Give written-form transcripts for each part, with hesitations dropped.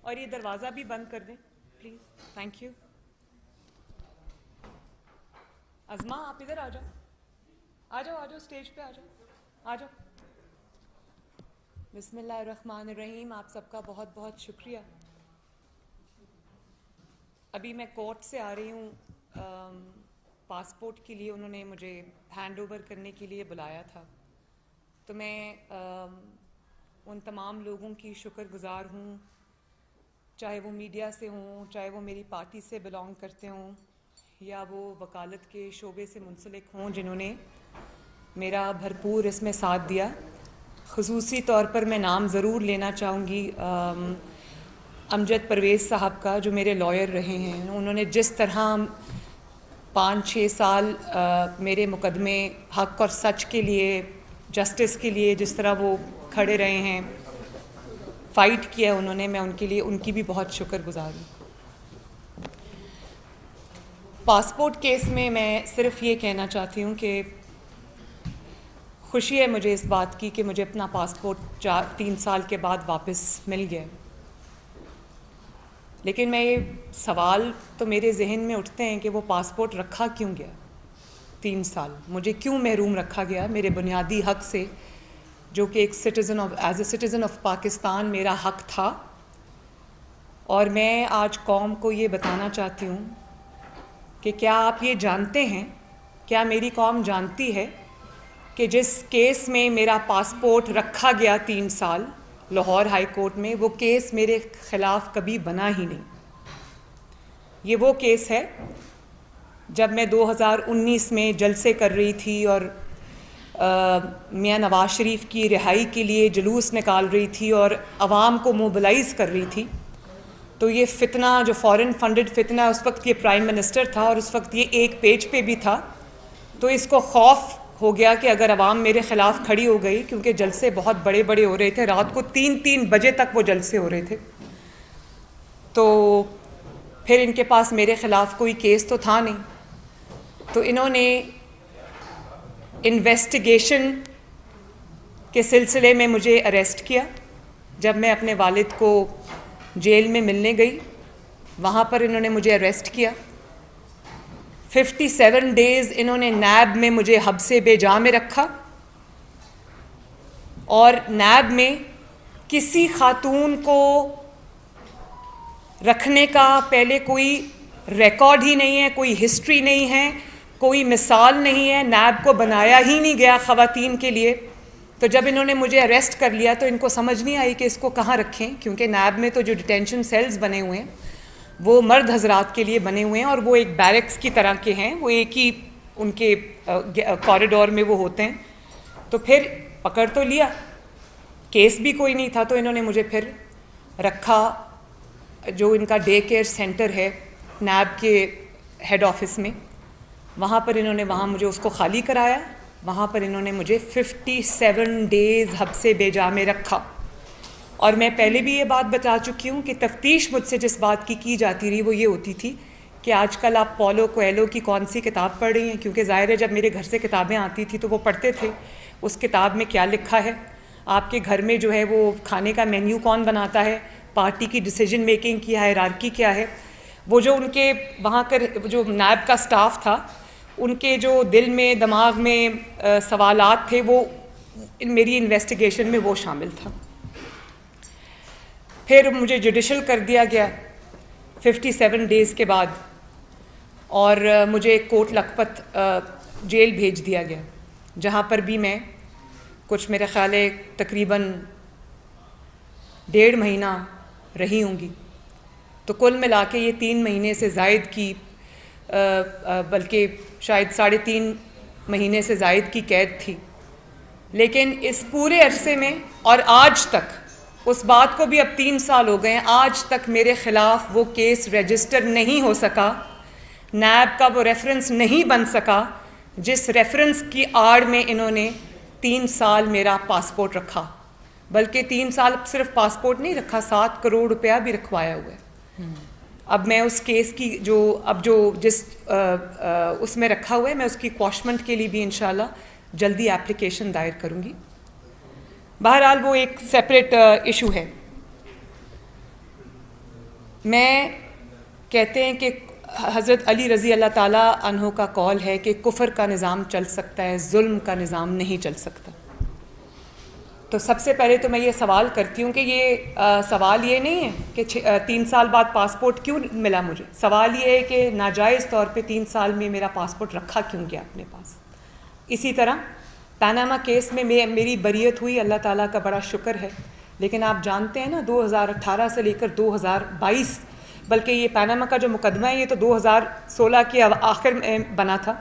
اور یہ دروازہ بھی بند کر دیں پلیز. Thank you. ازما آپ ادھر آ جاؤ, آ جاؤ, آ جاؤ, اسٹیج پہ آ جاؤ, آ جاؤ. بسم اللہ الرحمن الرحیم. آپ سب کا بہت بہت شکریہ. ابھی میں کورٹ سے آ رہی ہوں, پاسپورٹ کے لیے انہوں نے مجھے ہینڈ اوور کرنے کے لیے بلایا تھا. تو میں ان تمام لوگوں کی شکر گزار ہوں, چاہے وہ میڈیا سے ہوں, چاہے وہ میری پارٹی سے بلانگ کرتے ہوں, یا وہ وکالت کے شعبے سے منسلک ہوں, جنہوں نے میرا بھرپور اس میں ساتھ دیا. خصوصی طور پر میں نام ضرور لینا چاہوں گی امجد پرویز صاحب کا, جو میرے لائر رہے ہیں. انہوں نے جس طرح 5-6 سال میرے مقدمے حق اور سچ کے لیے, جسٹس کے لیے جس طرح وہ کھڑے رہے ہیں, فائٹ کیا انہوں نے, میں ان کے لیے ان کی بھی بہت شکر گزار ہوں. پاسپورٹ کیس میں صرف یہ کہنا چاہتی ہوں کہ خوشی ہے مجھے اس بات کی کہ مجھے اپنا پاسپورٹ 3 سال کے بعد واپس مل گیا. لیکن میں یہ سوال تو میرے ذہن میں اٹھتے ہیں کہ وہ پاسپورٹ رکھا کیوں گیا 3 سال, مجھے کیوں محروم رکھا گیا میرے بنیادی حق سے, جو کہ ایک citizen as a citizen of Pakistan میرا حق تھا. اور میں آج قوم کو یہ بتانا چاہتی ہوں کہ کیا آپ یہ جانتے ہیں, کیا میری قوم جانتی ہے کہ جس کیس میں میرا پاسپورٹ رکھا گیا 3 سال لاہور ہائی کورٹ میں, وہ کیس میرے خلاف کبھی بنا ہی نہیں. یہ وہ کیس ہے جب میں 2019 میں جلسے کر رہی تھی اور میاں نواز شریف کی رہائی کے لیے جلوس نکال رہی تھی اور عوام کو موبلائز کر رہی تھی, تو یہ فتنہ جو فارن فنڈڈ فتنہ, اس وقت یہ پرائم منسٹر تھا اور اس وقت یہ ایک پیج پہ بھی تھا, تو اس کو خوف ہو گیا کہ اگر عوام میرے خلاف کھڑی ہو گئی, کیونکہ جلسے بہت بڑے بڑے ہو رہے تھے, رات کو 3 بجے تک وہ جلسے ہو رہے تھے, تو پھر ان کے پاس میرے خلاف کوئی کیس تو تھا نہیں. تو انہوں نے انویسٹیگیشن کے سلسلے میں مجھے اریسٹ کیا. جب میں اپنے والد کو جیل میں ملنے گئی, وہاں پر انہوں نے مجھے اریسٹ کیا. 57 ڈیز انہوں نے نیب میں مجھے حبس بے جا میں رکھا, اور نیب میں کسی خاتون کو رکھنے کا پہلے کوئی ریکارڈ ہی نہیں ہے, کوئی ہسٹری نہیں ہے, کوئی مثال نہیں ہے, نیب کو بنایا ہی نہیں گیا خواتین کے لیے. تو جب انہوں نے مجھے اریسٹ کر لیا تو ان کو سمجھ نہیں آئی کہ اس کو کہاں رکھیں, کیونکہ نیب میں تو جو ڈیٹینشن سیلز بنے ہوئے ہیں وہ مرد حضرات کے لیے بنے ہوئے ہیں, اور وہ ایک بیرکس کی طرح کے ہیں, وہ ایک ہی ان کے کوریڈور میں وہ ہوتے ہیں. تو پھر پکڑ تو لیا, کیس بھی کوئی نہیں تھا, تو انہوں نے مجھے پھر رکھا جو ان کا ڈے کیئر سینٹر ہے نیب کے ہیڈ آفس میں. وہاں پر انہوں نے مجھے اس کو خالی کرایا, وہاں پر انہوں نے مجھے 57 ڈیز حبس بے جا میں رکھا. اور میں پہلے بھی یہ بات بتا چکی ہوں کہ تفتیش مجھ سے جس بات کی جاتی رہی وہ یہ ہوتی تھی کہ آج کل آپ پولو کویلو کی کون سی کتاب پڑھ رہی ہیں, کیونکہ ظاہر ہے جب میرے گھر سے کتابیں آتی تھیں تو وہ پڑھتے تھے اس کتاب میں کیا لکھا ہے, آپ کے گھر میں جو ہے وہ کھانے کا مینیو کون بناتا ہے, پارٹی کی ڈیسیجن میکنگ کی ہائرارکی کیا ہے. وہ جو ان کے وہاں کا جو نیب کا سٹاف تھا, ان کے جو دل میں دماغ میں سوالات تھے, وہ میری انویسٹیگیشن میں وہ شامل تھا. پھر مجھے جوڈیشل کر دیا گیا 57 ڈیز کے بعد, اور مجھے کوٹ لکھپت جیل بھیج دیا گیا, جہاں پر بھی میں کچھ میرے خیال ہے تقریباً 1.5 مہینہ رہی ہوں گی. تو کل ملا کے یہ 3 مہینے سے زائد کی, بلکہ شاید 3.5 مہینے سے زائد کی قید تھی. لیکن اس پورے عرصے میں, اور آج تک اس بات کو بھی اب 3 سال ہو گئے ہیں, آج تک میرے خلاف وہ کیس رجسٹر نہیں ہو سکا, نیب کا وہ ریفرنس نہیں بن سکا جس ریفرنس کی آڑ میں انہوں نے 3 سال میرا پاسپورٹ رکھا. بلکہ 3 سال صرف پاسپورٹ نہیں رکھا, 7 کروڑ روپیہ بھی رکھوایا ہوا ہے. اب میں اس کیس کی جو جس اس میں رکھا ہوا ہے, میں اس کی کواشمنٹ کے لیے بھی انشاءاللہ جلدی اپلیکیشن دائر کروں گی. بہرحال وہ ایک سیپریٹ ایشو ہے. میں کہتے ہیں کہ حضرت علی رضی اللہ تعالیٰ عنہ کا قول ہے کہ کفر کا نظام چل سکتا ہے، ظلم کا نظام نہیں چل سکتا. تو سب سے پہلے تو میں یہ سوال کرتی ہوں کہ یہ سوال یہ نہیں ہے کہ 3 سال بعد پاسپورٹ کیوں ملا مجھے. سوال یہ ہے کہ ناجائز طور پہ 3 سال میں میرا پاسپورٹ رکھا کیوں گیا اپنے پاس. اسی طرح پاناما کیس میں میری بریت ہوئی، اللہ تعالیٰ کا بڑا شکر ہے. لیکن آپ جانتے ہیں نا 2018 سے لے کر 2022، بلکہ یہ پاناما کا جو مقدمہ ہے یہ تو 2016 کے آخر میں بنا تھا.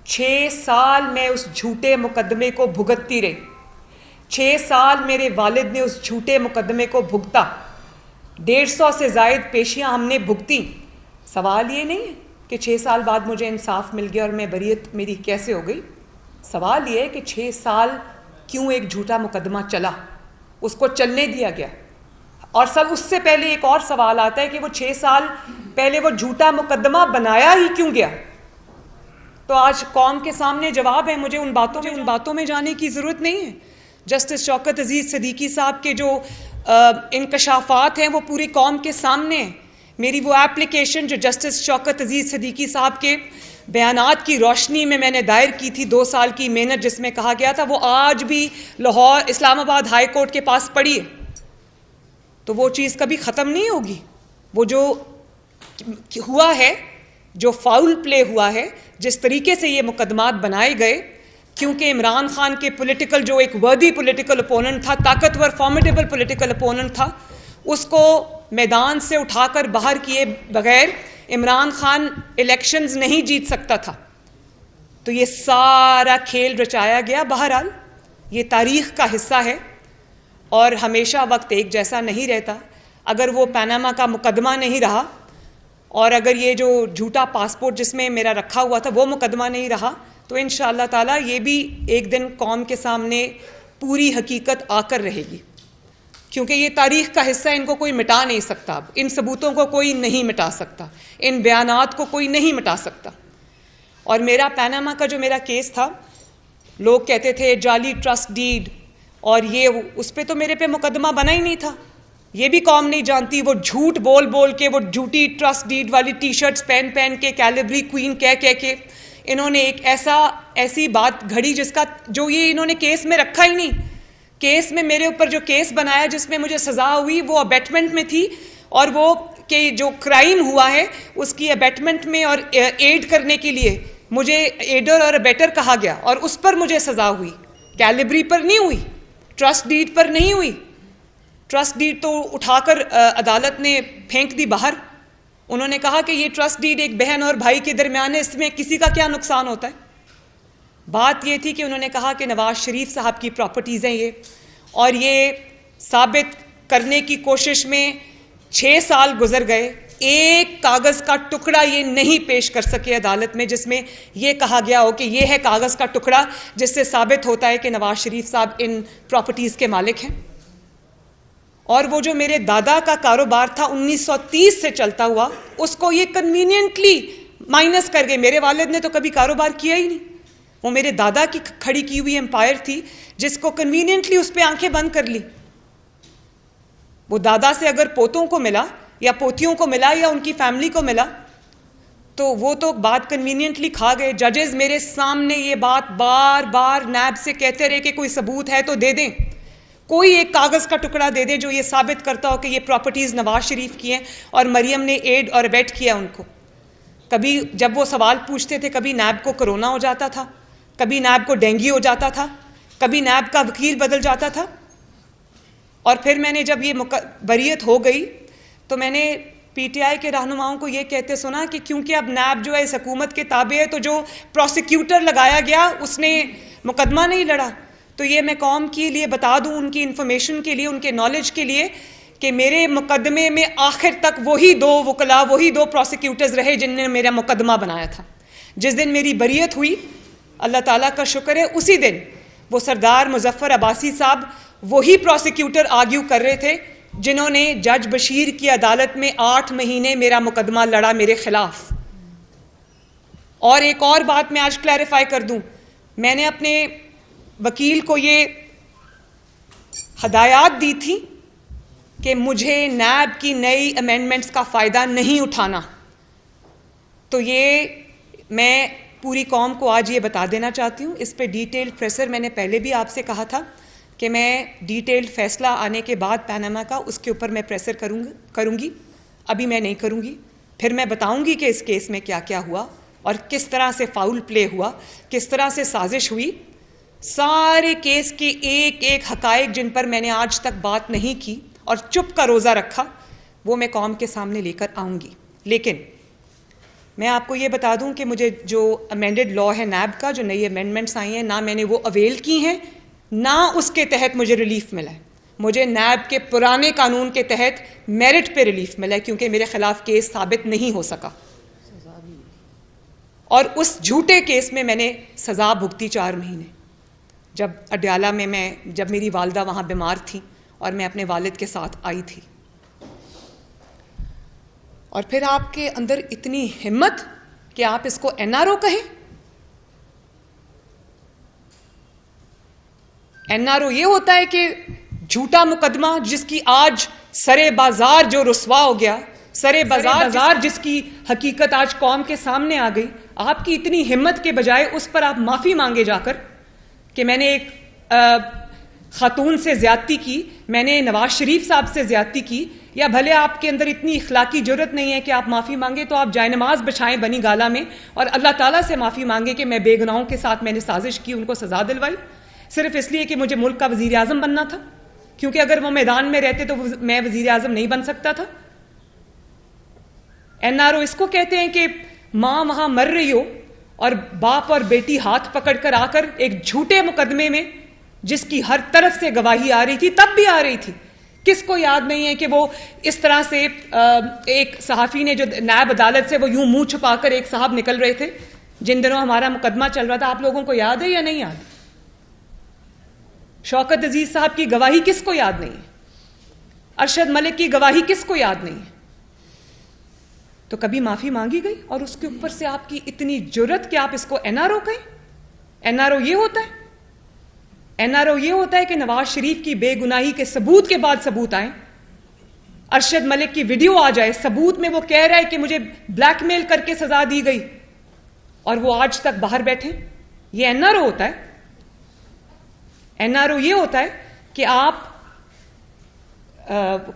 6 سال میں اس جھوٹے مقدمے کو بھگتتی رہی. 6 سال میرے والد نے اس جھوٹے مقدمے کو بھگتا. 150 سے زائد پیشیاں ہم نے بھگتی. سوال یہ نہیں ہے کہ 6 سال بعد مجھے انصاف مل گیا اور میں بریت میری کیسے ہو گئی. سوال یہ ہے کہ 6 سال کیوں ایک جھوٹا مقدمہ چلا، اس کو چلنے دیا گیا. اور سب اس سے پہلے ایک اور سوال آتا ہے کہ وہ 6 سال پہلے وہ جھوٹا مقدمہ بنایا ہی کیوں گیا. تو آج قوم کے سامنے جواب ہے. مجھے ان باتوں میں جانے کی ضرورت نہیں ہے. جسٹس شوکت عزیز صدیقی صاحب کے جو انکشافات ہیں وہ پوری قوم کے سامنے ہیں. میری وہ ایپلیکیشن جو جسٹس شوکت عزیز صدیقی صاحب کے بیانات کی روشنی میں نے دائر کی تھی، 2 سال کی محنت جس میں کہا گیا تھا، وہ آج بھی لاہور اسلام آباد ہائی کورٹ کے پاس پڑی ہے. تو وہ چیز کبھی ختم نہیں ہوگی. وہ جو ہوا ہے، جو فاؤل پلے ہوا ہے، جس طریقے سے یہ مقدمات بنائے گئے، کیونکہ عمران خان کے پولیٹیکل جو ایک وردی پولیٹیکل اپوننٹ تھا، طاقتور فارمیڈیبل پولیٹیکل اپوننٹ تھا، اس کو میدان سے اٹھا کر باہر کیے بغیر عمران خان الیکشنز نہیں جیت سکتا تھا. تو یہ سارا کھیل رچایا گیا. بہرحال یہ تاریخ کا حصہ ہے اور ہمیشہ وقت ایک جیسا نہیں رہتا. اگر وہ پاناما کا مقدمہ نہیں رہا اور اگر یہ جو جھوٹا پاسپورٹ جس میں میرا رکھا ہوا تھا وہ مقدمہ نہیں رہا، تو انشاءاللہ تعالیٰ یہ بھی ایک دن قوم کے سامنے پوری حقیقت آ کر رہے گی. کیونکہ یہ تاریخ کا حصہ، ان کو کوئی مٹا نہیں سکتا. اب ان ثبوتوں کو کوئی نہیں مٹا سکتا، ان بیانات کو کوئی نہیں مٹا سکتا. اور میرا پاناما کا جو میرا کیس تھا، لوگ کہتے تھے جعلی ٹرسٹ ڈیڈ اور یہ اس پہ تو میرے پہ مقدمہ بنا ہی نہیں تھا. یہ بھی قوم نہیں جانتی. وہ جھوٹ بول کے، وہ جھوٹی ٹرسٹ ڈیڈ والی ٹی شرٹس پہن کے، کیلیبری کوئین کہہ کے انہوں نے ایک ایسی بات گھڑی جس کا جو یہ انہوں نے کیس میں رکھا ہی نہیں. کیس میں میرے اوپر جو کیس بنایا جس میں مجھے سزا ہوئی وہ ابیٹمنٹ میں تھی، اور وہ کہ جو کرائم ہوا ہے اس کی ابیٹمنٹ میں اور ایڈ کرنے کے لیے مجھے ایڈر اور ابیٹر کہا گیا اور اس پر مجھے سزا ہوئی. کیلیبری پر نہیں ہوئی، ٹرسٹ ڈیڈ پر نہیں ہوئی. ٹرسٹ ڈیڈ تو اٹھا کر عدالت نے پھینک دی باہر. انہوں نے کہا کہ یہ ٹرسٹ ڈیڈ ایک بہن اور بھائی کے درمیان ہے، اس میں کسی کا کیا نقصان ہوتا ہے. بات یہ تھی کہ انہوں نے کہا کہ نواز شریف صاحب کی پراپرٹیز ہیں یہ، اور یہ ثابت کرنے کی کوشش میں 6 سال گزر گئے. ایک کاغذ کا ٹکڑا یہ نہیں پیش کر سکے عدالت میں جس میں یہ کہا گیا ہو کہ یہ ہے کاغذ کا ٹکڑا جس سے ثابت ہوتا ہے کہ نواز شریف صاحب ان پراپرٹیز کے مالک ہیں. اور وہ جو میرے دادا کا کاروبار تھا 1930 سے چلتا ہوا، اس کو یہ کنوینینٹلی مائنس کر گئے. میرے والد نے تو کبھی کاروبار کیا ہی نہیں. وہ میرے دادا کی کھڑی کی ہوئی امپائر تھی جس کو کنوینینٹلی اس پہ آنکھیں بند کر لی. وہ دادا سے اگر پوتوں کو ملا یا پوتیوں کو ملا یا ان کی فیملی کو ملا تو وہ تو بات کنوینینٹلی کھا گئے. ججز میرے سامنے یہ بات بار بار نیب سے کہتے رہے کہ کوئی ثبوت ہے تو دے دیں، کوئی ایک کاغذ کا ٹکڑا دے دیں جو یہ ثابت کرتا ہو کہ یہ پراپرٹیز نواز شریف کی ہیں اور مریم نے ایڈ اور ابیٹ کیا ان کو. کبھی جب وہ سوال پوچھتے تھے کبھی نیب کو کرونا ہو جاتا تھا، کبھی نیب کو ڈینگی ہو جاتا تھا، کبھی نیب کا وکیل بدل جاتا تھا. اور پھر میں نے جب یہ بریت ہو گئی تو میں نے پی ٹی آئی کے رہنماؤں کو یہ کہتے سنا کہ کیونکہ اب نیب جو ہے اس حکومت کے تابع ہے تو جو پروسیکیوٹر لگایا گیا اس نے مقدمہ نہیں لڑا. تو یہ میں قوم کے لیے بتا دوں، ان کی انفارمیشن کے لیے، ان کے نالج کے لیے، کہ میرے مقدمے میں آخر تک وہی 2 وکلا، وہی 2 پروسیکیوٹرز رہے جن نے میرا مقدمہ بنایا تھا. جس دن میری بریت ہوئی، اللہ تعالیٰ کا شکر ہے، اسی دن وہ سردار مظفر عباسی صاحب وہی پروسیکیوٹر آرگیو کر رہے تھے جنہوں نے جج بشیر کی عدالت میں 8 مہینے میرا مقدمہ لڑا میرے خلاف. اور ایک اور بات میں آج کلیریفائی کر دوں، میں نے اپنے وکیل کو یہ ہدایات دی تھی کہ مجھے نیب کی نئی امینڈمنٹس کا فائدہ نہیں اٹھانا، تو یہ میں پوری قوم کو آج یہ بتا دینا چاہتی ہوں. اس پہ ڈیٹیلڈ پریسر میں نے پہلے بھی آپ سے کہا تھا کہ میں ڈیٹیلڈ فیصلہ آنے کے بعد پاناما کا اس کے اوپر میں پریسر کروں گی. ابھی میں نہیں کروں گی. پھر میں بتاؤں گی کہ اس کیس میں کیا کیا ہوا اور کس طرح سے فاؤل پلے ہوا، کس طرح سے سازش ہوئی. سارے کیس کے ایک ایک حقائق جن پر میں نے آج تک بات نہیں کی اور چپ کا روزہ رکھا، وہ میں قوم کے سامنے لے کر آؤں گی. لیکن میں آپ کو یہ بتا دوں کہ مجھے جو امینڈڈ لا ہے نیب کا، جو نئی امینڈمنٹس آئی ہیں، نہ میں نے وہ اویل کی ہیں، نہ اس کے تحت مجھے ریلیف ملا ہے. مجھے نیب کے پرانے قانون کے تحت میرٹ پہ ریلیف ملا ہے کیونکہ میرے خلاف کیس ثابت نہیں ہو سکا، اور اس جھوٹے کیس میں نے سزا بھگتی 4 مہینے. جب اڈیالہ میں جب میری والدہ وہاں بیمار تھی اور میں اپنے والد کے ساتھ آئی تھی. اور پھر آپ کے اندر اتنی ہمت کہ آپ اس کو این آر او کہیں. این آر او یہ ہوتا ہے کہ جھوٹا مقدمہ جس کی آج سرے بازار جو رسوا ہو گیا، سرے بازار جس کی حقیقت آج قوم کے سامنے آ گئی، آپ کی اتنی ہمت کے بجائے اس پر آپ معافی مانگے جا کر کہ میں نے ایک خاتون سے زیادتی کی، میں نے نواز شریف صاحب سے زیادتی کی، یا بھلے آپ کے اندر اتنی اخلاقی جرت نہیں ہے کہ آپ معافی مانگے، تو آپ جائے نماز بچھائیں بنی گالا میں اور اللہ تعالیٰ سے معافی مانگے کہ میں بے گناہوں کے ساتھ میں نے سازش کی، ان کو سزا دلوائی صرف اس لیے کہ مجھے ملک کا وزیر اعظم بننا تھا. کیونکہ اگر وہ میدان میں رہتے تو میں وزیر اعظم نہیں بن سکتا تھا. این آر او اس کو کہتے ہیں کہ ماں وہاں مر رہی ہو اور باپ اور بیٹی ہاتھ پکڑ کر آ کر ایک جھوٹے مقدمے میں جس کی ہر طرف سے گواہی آ رہی تھی، تب بھی آ رہی تھی. کس کو یاد نہیں ہے کہ وہ اس طرح سے ایک صحافی نے جو نیب عدالت سے وہ یوں منہ چھپا کر ایک صاحب نکل رہے تھے جن دنوں ہمارا مقدمہ چل رہا تھا. آپ لوگوں کو یاد ہے یا نہیں یاد؟ شوکت عزیز صاحب کی گواہی کس کو یاد نہیں ہے؟ ارشد ملک کی گواہی کس کو یاد نہیں ہے؟ تو کبھی معافی مانگی گئی اور اس کے اوپر سے آپ کی اتنی جرت کہ آپ اس کو این آر او کہیں. این آر او یہ ہوتا ہے. این آر او یہ ہوتا ہے کہ نواز شریف کی بے گناہی کے ثبوت کے بعد ثبوت آئیں، ارشد ملک کی ویڈیو آ جائے، ثبوت میں وہ کہہ رہا ہے کہ مجھے بلیک میل کر کے سزا دی گئی، اور وہ آج تک باہر بیٹھے. یہ این آر او ہوتا ہے. این آر او یہ ہوتا ہے کہ آپ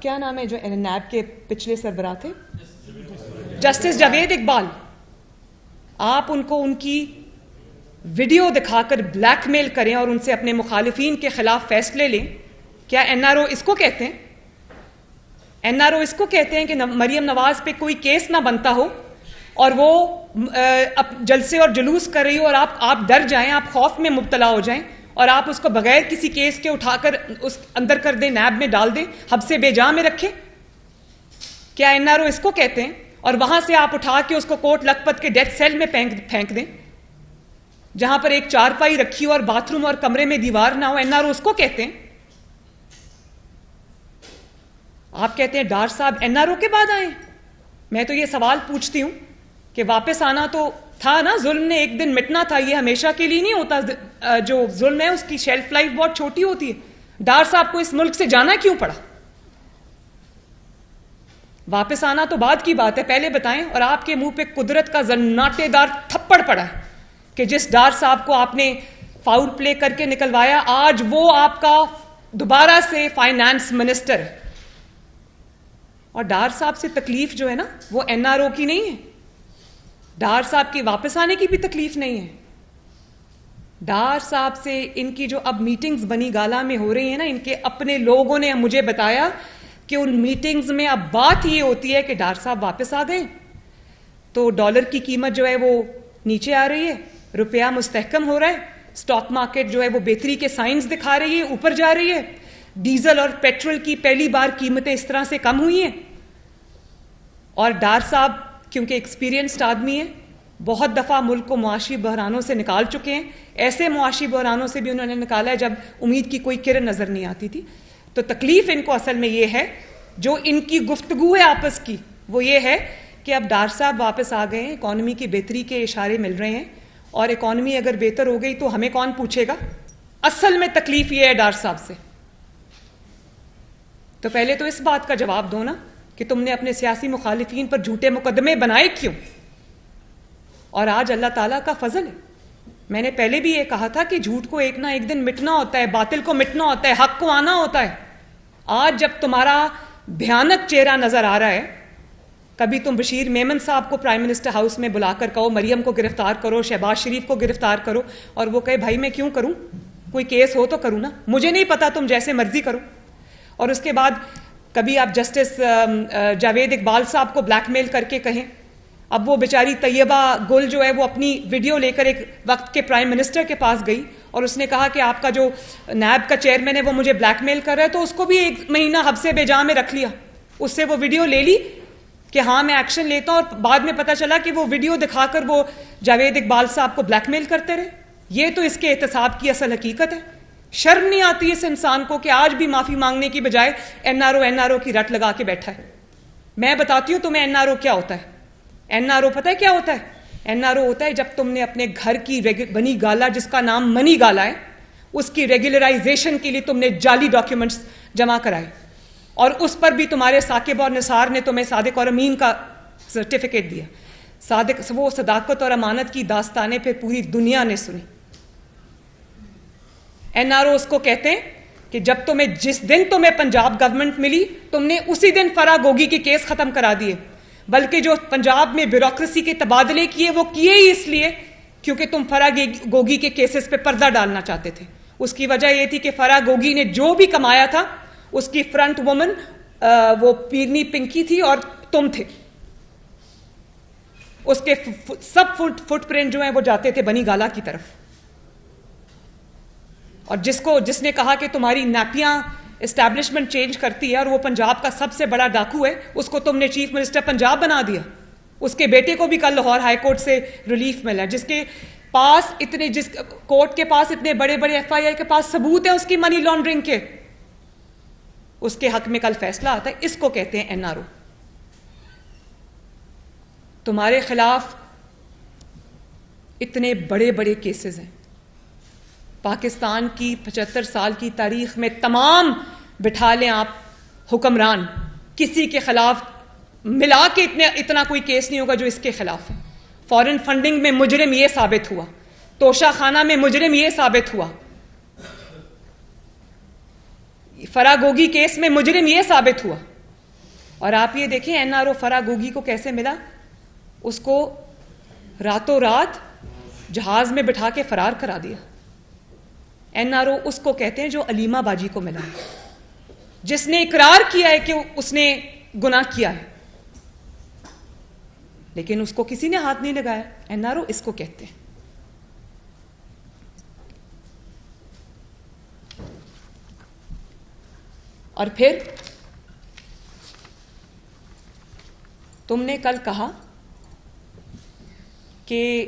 کیا نام ہے جو نیب کے پچھلے سربراہ تھے، جسٹس جاوید اقبال، آپ ان کو ان کی ویڈیو دکھا کر بلیک میل کریں اور ان سے اپنے مخالفین کے خلاف فیصلے لیں. کیا این آر او اس کو کہتے ہیں؟ این آر او اس کو کہتے ہیں کہ مریم نواز پہ کوئی کیس نہ بنتا ہو اور وہ جلسے اور جلوس کر رہی ہو اور آپ ڈر جائیں، آپ خوف میں مبتلا ہو جائیں اور آپ اس کو بغیر کسی کیس کے اٹھا کر اس اندر کر دیں، نیب میں ڈال دیں، حبس بے جا میں رکھیں. کیا این آر او اس کو کہتے ہیں؟ اور وہاں سے آپ اٹھا کے اس کو کوٹ لکھپت کے ڈیتھ سیل میں پھینک دیں جہاں پر ایک چارپائی رکھی ہو اور باتھ روم اور کمرے میں دیوار نہ ہو. این آر او اس کو کہتے ہیں. آپ کہتے ہیں ڈار صاحب این آر او کے بعد آئے. میں تو یہ سوال پوچھتی ہوں کہ واپس آنا تو تھا نا، ظلم نے ایک دن مٹنا تھا، یہ ہمیشہ کے لیے نہیں ہوتا. جو ظلم ہے اس کی شیلف لائف بہت چھوٹی ہوتی ہے. ڈار صاحب کو اس ملک سے جانا کیوں پڑا؟ واپس آنا تو بعد کی بات ہے، پہلے بتائیں. اور آپ کے منہ پہ قدرت کا زناٹے دار تھپڑ پڑا ہے کہ جس ڈار صاحب کو آپ نے فاؤل پلے کر کے نکلوایا، آج وہ آپ کا دوبارہ سے فائنانس منسٹر ہے. اور ڈار صاحب سے تکلیف جو ہے نا وہ این آر او کی نہیں ہے. ڈار صاحب کی واپس آنے کی بھی تکلیف نہیں ہے. ڈار صاحب سے ان کی جو اب میٹنگز بنی گالا میں ہو رہی ہیں نا، ان کے اپنے لوگوں نے مجھے بتایا کہ ان میٹنگز میں اب بات یہ ہوتی ہے کہ ڈار صاحب واپس آ گئے تو ڈالر کی قیمت جو ہے وہ نیچے آ رہی ہے، روپیہ مستحکم ہو رہا ہے، اسٹاک مارکیٹ جو ہے وہ بہتری کے سائنز دکھا رہی ہے، اوپر جا رہی ہے. ڈیزل اور پیٹرول کی پہلی بار قیمتیں اس طرح سے کم ہوئی ہیں. اور ڈار صاحب کیونکہ ایکسپیرینسڈ آدمی ہیں، بہت دفعہ ملک کو معاشی بحرانوں سے نکال چکے ہیں. ایسے معاشی بحرانوں سے بھی انہوں نے نکالا ہے جب امید کی کوئی کرن نظر نہیں آتی تھی. تو تکلیف ان کو اصل میں یہ ہے، جو ان کی گفتگو ہے آپس کی، وہ یہ ہے کہ اب ڈار صاحب واپس آ گئے ہیں، اکانومی کی بہتری کے اشارے مل رہے ہیں، اور اکانومی اگر بہتر ہو گئی تو ہمیں کون پوچھے گا. اصل میں تکلیف یہ ہے ڈار صاحب سے. تو پہلے تو اس بات کا جواب دو نا کہ تم نے اپنے سیاسی مخالفین پر جھوٹے مقدمے بنائے کیوں. اور آج اللہ تعالیٰ کا فضل ہے, میں نے پہلے بھی یہ کہا تھا کہ جھوٹ کو ایک نہ ایک دن مٹنا ہوتا ہے, باطل کو مٹنا ہوتا ہے, حق کو آنا ہوتا ہے. آج جب تمہارا بھیانک چہرہ نظر آ رہا ہے, کبھی تم بشیر میمن صاحب کو پرائم منسٹر ہاؤس میں بلا کر کہو مریم کو گرفتار کرو, شہباز شریف کو گرفتار کرو, اور وہ کہے بھائی میں کیوں کروں, کوئی کیس ہو تو کروں نا, مجھے نہیں پتا, تم جیسے مرضی کرو. اور اس کے بعد کبھی آپ جسٹس جاوید اقبال صاحب کو بلیک میل کر کے کہیں. اب وہ بیچاری طیبہ گل جو ہے وہ اپنی ویڈیو لے کر ایک وقت کے پرائم منسٹر کے پاس گئی اور اس نے کہا کہ آپ کا جو نیب کا چیئرمین ہے وہ مجھے بلیک میل کر رہا ہے, تو اس کو بھی 1 مہینہ حبس بے جا میں رکھ لیا. اس سے وہ ویڈیو لے لی کہ ہاں میں ایکشن لیتا ہوں, اور بعد میں پتہ چلا کہ وہ ویڈیو دکھا کر وہ جاوید اقبال صاحب کو بلیک میل کرتے رہے. یہ تو اس کے احتساب کی اصل حقیقت ہے. شرم نہیں آتی اس انسان کو کہ آج بھی معافی مانگنے کی بجائے NRO کی رٹ لگا کے بیٹھا ہے. میں بتاتی ہوں تمہیں NRO کیا ہوتا ہے. NRO پتہ ہے کیا ہوتا ہے؟ NRO ہوتا ہے جب تم نے اپنے گھر کی بنی گالا, جس کا نام منی گالا ہے, اس کی ریگولرائزیشن کے لیے تم نے جعلی ڈاکیومنٹس جمع کرائے, اور اس پر بھی تمہارے ثاقب اور نثار نے تمہیں صادق اور امین کا سرٹیفکیٹ دیا. وہ صداقت اور امانت کی داستانیں پھر پوری دنیا نے سنی. NRO اس کو کہتے ہیں کہ جس دن تمہیں پنجاب گورنمنٹ ملی تم نے اسی دن فرا گوگی کے کیس ختم کرا دیے, بلکہ جو پنجاب میں بیوروکریسی کے تبادلے کیے وہ کیے ہی اس لیے کیونکہ تم فرا گوگی کے کیسز پہ پردہ ڈالنا چاہتے تھے. اس کی وجہ یہ تھی کہ فرا گوگی نے جو بھی کمایا تھا اس کی فرنٹ وومن وہ پیرنی پنکی تھی اور تم تھے. اس کے سب فٹ پرنٹ جو ہیں وہ جاتے تھے بنی گالا کی طرف. اور جس نے کہا کہ تمہاری نیپیاں اسٹیبلشمنٹ چینج کرتی ہے اور وہ پنجاب کا سب سے بڑا ڈاکو ہے, اس کو تم نے چیف منسٹر پنجاب بنا دیا. اس کے بیٹے کو بھی کل لاہور ہائی کورٹ سے ریلیف ملا, جس کورٹ کے پاس اتنے بڑے بڑے FIR کے پاس ثبوت ہے اس کی منی لانڈرنگ کے, اس کے حق میں کل فیصلہ آتا ہے. اس کو کہتے ہیں NRO. تمہارے خلاف اتنے بڑے بڑے کیسز ہیں, پاکستان کی 75 سال کی تاریخ میں تمام بٹھا لیں آپ حکمران, کسی کے خلاف ملا کے اتنا کوئی کیس نہیں ہوگا جو اس کے خلاف ہے. فارن فنڈنگ میں مجرم یہ ثابت ہوا, توشہ خانہ میں مجرم یہ ثابت ہوا, فرا گوگی کیس میں مجرم یہ ثابت ہوا. اور آپ یہ دیکھیں NRO فرا گوگی کو کیسے ملا, اس کو راتوں رات جہاز میں بٹھا کے فرار کرا دیا. NRO اس کو کہتے ہیں جو علیمہ باجی کو ملا, جس نے اقرار کیا ہے کہ اس نے گناہ کیا ہے, لیکن اس کو کسی نے ہاتھ نہیں لگایا. NRO اس کو کہتے ہیں. اور پھر تم نے کل کہا کہ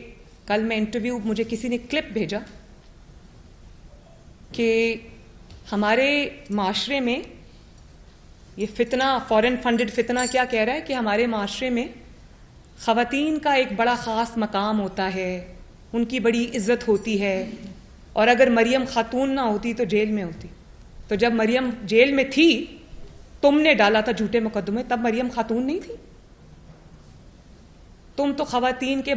کل میں انٹرویو, مجھے کسی نے کلپ بھیجا کہ ہمارے معاشرے میں یہ فتنہ, فورن فنڈڈ فتنہ کیا کہہ رہا ہے کہ ہمارے معاشرے میں خواتین کا ایک بڑا خاص مقام ہوتا ہے, ان کی بڑی عزت ہوتی ہے, اور اگر مریم خاتون نہ ہوتی تو جیل میں ہوتی. تو جب مریم جیل میں تھی تم نے ڈالا تھا جھوٹے مقدمے, تب مریم خاتون نہیں تھی. تم تو خواتین کے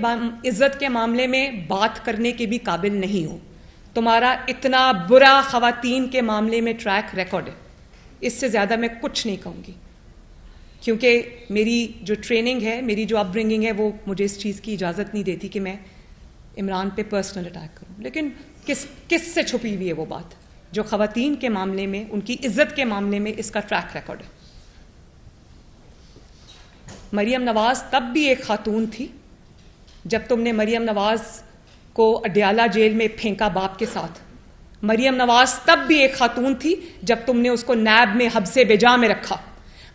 عزت کے معاملے میں بات کرنے کے بھی قابل نہیں ہو. تمہارا اتنا برا خواتین کے معاملے میں ٹریک ریکارڈ ہے. اس سے زیادہ میں کچھ نہیں کہوں گی, کیونکہ میری جو ٹریننگ ہے, میری جو اپ برنگنگ ہے, وہ مجھے اس چیز کی اجازت نہیں دیتی کہ میں عمران پہ پرسنل اٹیک کروں. لیکن کس سے چھپی ہوئی ہے وہ بات جو خواتین کے معاملے میں, ان کی عزت کے معاملے میں اس کا ٹریک ریکارڈ ہے. مریم نواز تب بھی ایک خاتون تھی جب تم نے مریم نواز کو اڈیالہ جیل میں پھینکا باپ کے ساتھ. مریم نواز تب بھی ایک خاتون تھی جب تم نے اس کو نیب میں حبس بجا میں رکھا.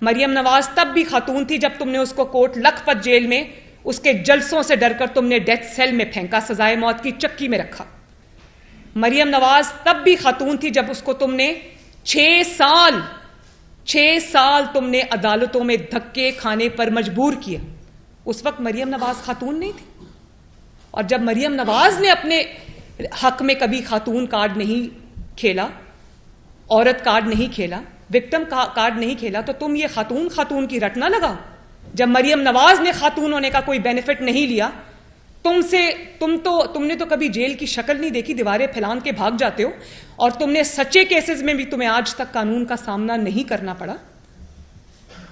مریم نواز تب بھی خاتون تھی جب تم نے اس کو کوٹ لکھپت جیل میں اس کے جلسوں سے ڈر کر تم نے ڈیتھ سیل میں پھینکا, سزائے موت کی چکی میں رکھا. مریم نواز تب بھی خاتون تھی جب اس کو تم نے 6 سال تم نے عدالتوں میں دھکے کھانے پر مجبور کیا. اس وقت مریم نواز خاتون نہیں تھی. اور جب مریم نواز نے اپنے حق میں کبھی خاتون کارڈ نہیں کھیلا, عورت کارڈ نہیں کھیلا, وکٹم کارڈ نہیں کھیلا تو تم یہ خاتون کی رٹ نہ لگاؤ. جب مریم نواز نے خاتون ہونے کا کوئی بینیفٹ نہیں لیا, تم نے تو کبھی جیل کی شکل نہیں دیکھی, دیواریں پھیلان کے بھاگ جاتے ہو, اور تم نے سچے کیسز میں بھی تمہیں آج تک قانون کا سامنا نہیں کرنا پڑا.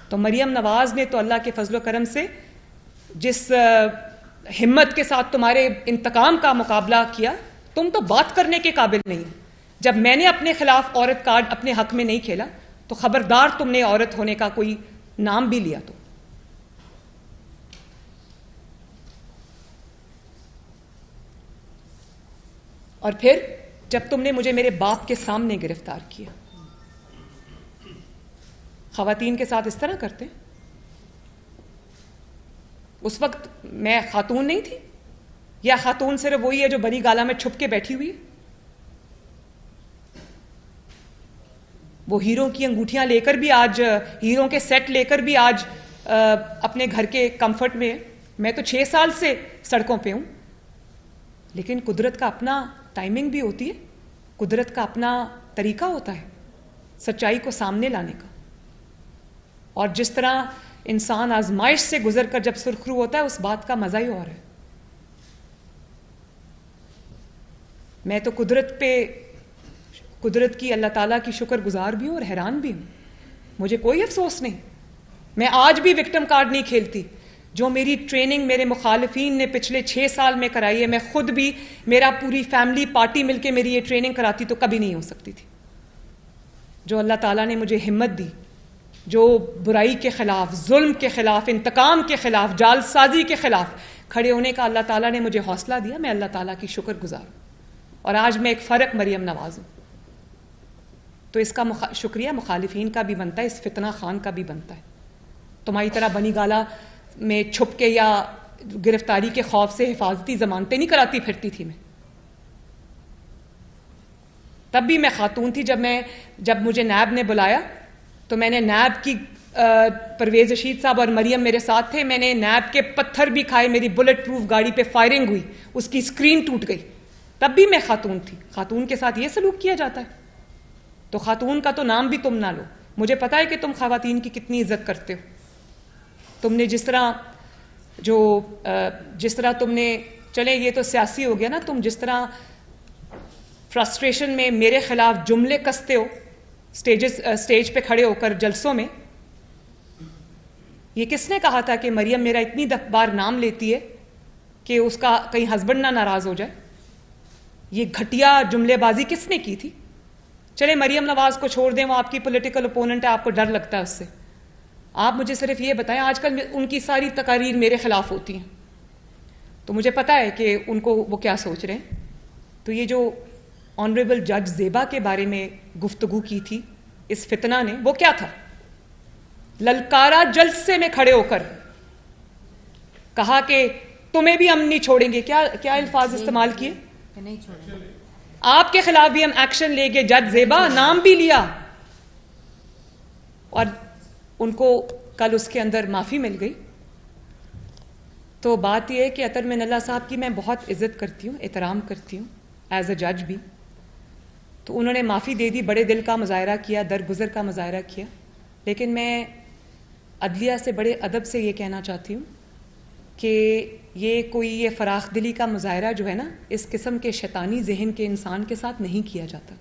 تو مریم نواز نے تو اللہ کے فضل و کرم سے جس ہمت کے ساتھ تمہارے انتقام کا مقابلہ کیا, تم تو بات کرنے کے قابل نہیں. جب میں نے اپنے خلاف عورت کارڈ اپنے حق میں نہیں کھیلا تو خبردار تم نے عورت ہونے کا کوئی نام بھی لیا. تو اور پھر جب تم نے مجھے میرے باپ کے سامنے گرفتار کیا, خواتین کے ساتھ اس طرح کرتے. اس وقت میں خاتون نہیں تھی, یا خاتون صرف وہی ہے جو بڑی گالا میں چھپ کے بیٹھی ہوئی ہے؟ وہ ہیروں کی انگوٹھیاں لے کر بھی آج, ہیروں کے سیٹ لے کر بھی آج اپنے گھر کے کمفرٹ میں. میں تو 6 سال سے سڑکوں پہ ہوں, لیکن قدرت کا اپنا ٹائمنگ بھی ہوتی ہے, قدرت کا اپنا طریقہ ہوتا ہے سچائی کو سامنے لانے کا. اور جس طرح انسان آزمائش سے گزر کر جب سرخرو ہوتا ہے, اس بات کا مزہ ہی اور ہے. میں تو قدرت کی, اللہ تعالیٰ کی شکر گزار بھی ہوں اور حیران بھی ہوں. مجھے کوئی افسوس نہیں, میں آج بھی وکٹم کارڈ نہیں کھیلتی. جو میری ٹریننگ میرے مخالفین نے پچھلے 6 سال میں کرائی ہے, میں خود بھی, میرا پوری فیملی پارٹی مل کے میری یہ ٹریننگ کراتی تو کبھی نہیں ہو سکتی تھی. جو اللہ تعالیٰ نے مجھے ہمت دی, جو برائی کے خلاف, ظلم کے خلاف, انتقام کے خلاف, جال سازی کے خلاف کھڑے ہونے کا اللہ تعالیٰ نے مجھے حوصلہ دیا, میں اللہ تعالیٰ کی شکر گزار ہوں. اور آج میں ایک فرق مریم نواز ہوں. تو اس کا شکریہ مخالفین کا بھی بنتا ہے, اس فتنہ خان کا بھی بنتا ہے. تمہاری طرح بنی گالا میں چھپ کے یا گرفتاری کے خوف سے حفاظتی ضمانتیں نہیں کراتی پھرتی تھی. میں تب بھی میں خاتون تھی. جب مجھے نیب نے بلایا تو میں نے نیب کی, پرویز رشید صاحب اور مریم میرے ساتھ تھے, میں نے نیب کے پتھر بھی کھائے, میری بلٹ پروف گاڑی پہ فائرنگ ہوئی, اس کی اسکرین ٹوٹ گئی. تب بھی میں خاتون تھی. خاتون کے ساتھ یہ سلوک کیا جاتا ہے تو خاتون کا تو نام بھی تم نہ لو. مجھے پتا ہے کہ تم خواتین کی کتنی عزت کرتے ہو. تم نے جس طرح تم نے, چلے یہ تو سیاسی ہو گیا نا, تم جس طرح فرسٹریشن میں میرے خلاف جملے کستے ہو اسٹیج پہ کھڑے ہو کر جلسوں میں. یہ کس نے کہا تھا کہ مریم میرا اتنی بار نام لیتی ہے کہ اس کا کہیں ہسبینڈ نہ ناراض ہو جائے؟ یہ گھٹیا جملے بازی کس نے کی تھی؟ چلے مریم نواز کو چھوڑ دیں, وہ آپ کی پولیٹیکل اپوننٹ ہے, آپ کو ڈر لگتا ہے اس سے. آپ مجھے صرف یہ بتائیں, آج کل ان کی ساری تقاریر میرے خلاف ہوتی ہیں, تو مجھے پتا ہے کہ ان کو وہ کیا سوچ رہے ہیں. تو یہ جو آنریبل جج زیبا کے بارے میں گفتگو کی تھی اس فتنہ نے, وہ کیا تھا؟ للکارا جلسے میں کھڑے ہو کر کہا کہ تمہیں بھی ہم نہیں چھوڑیں گے. کیا الفاظ استعمال کیے؟ آپ کے خلاف بھی ہم ایکشن لیں گے. جج زیبا نام بھی لیا, اور ان کو کل اس کے اندر معافی مل گئی. تو بات یہ ہے کہ اطہر من اللہ صاحب کی میں بہت عزت کرتی ہوں, احترام کرتی ہوں ایز اے جج بھی. تو انہوں نے معافی دے دی, بڑے دل کا مظاہرہ کیا, درگزر کا مظاہرہ کیا. لیکن میں عدلیہ سے بڑے ادب سے یہ کہنا چاہتی ہوں کہ یہ فراخ دلی کا مظاہرہ جو ہے نا, اس قسم کے شیطانی ذہن کے انسان کے ساتھ نہیں کیا جاتا.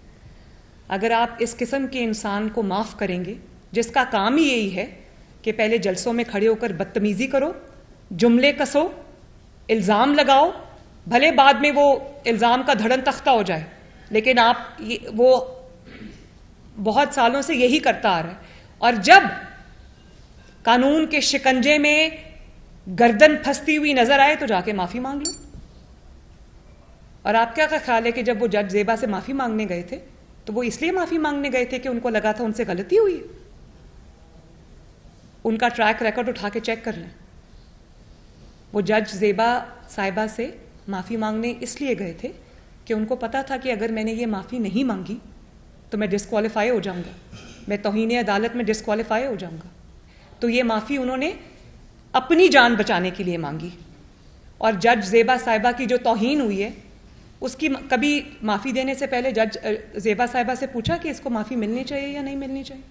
اگر آپ اس قسم کے انسان کو معاف کریں گے, جس کا کام ہی یہی ہے کہ پہلے جلسوں میں کھڑے ہو کر بدتمیزی کرو, جملے کسو, الزام لگاؤ, بھلے بعد میں وہ الزام کا دھڑن تختہ ہو جائے, لیکن وہ بہت سالوں سے یہی کرتا آ رہا ہے. اور جب قانون کے شکنجے میں گردن پھنستی ہوئی نظر آئے تو جا کے معافی مانگ لو. اور آپ کیا خیال ہے کہ جب وہ جج زیبا سے معافی مانگنے گئے تھے تو وہ اس لیے معافی مانگنے گئے تھے کہ ان کو لگا تھا ان سے غلطی ہوئی ہے؟ ان کا ٹریک ریکارڈ اٹھا کے چیک کر لیں. وہ جج زیبا صاحبہ سے معافی مانگنے اس لیے گئے تھے کہ ان کو پتا تھا کہ اگر میں نے یہ معافی نہیں مانگی تو میں ڈسکوالیفائی ہو جاؤں گا, میں توہین عدالت میں ڈسکوالیفائی ہو جاؤں گا. تو یہ معافی انہوں نے اپنی جان بچانے کے لیے مانگی. اور جج زیبا صاحبہ کی جو توہین ہوئی ہے اس کی کبھی معافی دینے سے پہلے جج زیبا صاحبہ سے پوچھا کہ اس کو معافی ملنی چاہیے یا نہیں ملنی چاہیے؟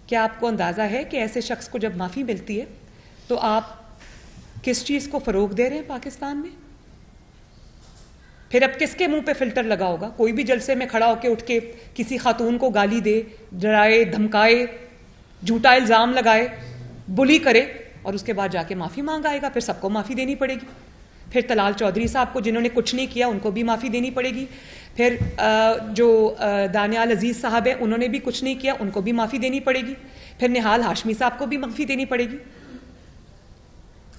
کیا آپ کو اندازہ ہے کہ ایسے شخص کو جب معافی ملتی ہے تو آپ کس چیز کو فروغ دے رہے ہیں پاکستان میں؟ پھر اب کس کے منہ پہ فلٹر لگا ہوگا؟ کوئی بھی جلسے میں کھڑا ہو کے اٹھ کے کسی خاتون کو گالی دے، ڈرائے، دھمکائے، جھوٹا الزام لگائے، بلی کرے اور اس کے بعد جا کے معافی مانگ آئے گا، پھر سب کو معافی دینی پڑے گی. پھر طلال چودھری صاحب کو جنہوں نے کچھ نہیں کیا ان کو بھی معافی دینی پڑے گی. پھر جو دانیال عزیز صاحب ہیں انہوں نے بھی کچھ نہیں کیا ان کو بھی معافی دینی پڑے گی. پھر نہال ہاشمی صاحب کو بھی معافی دینی پڑے گی.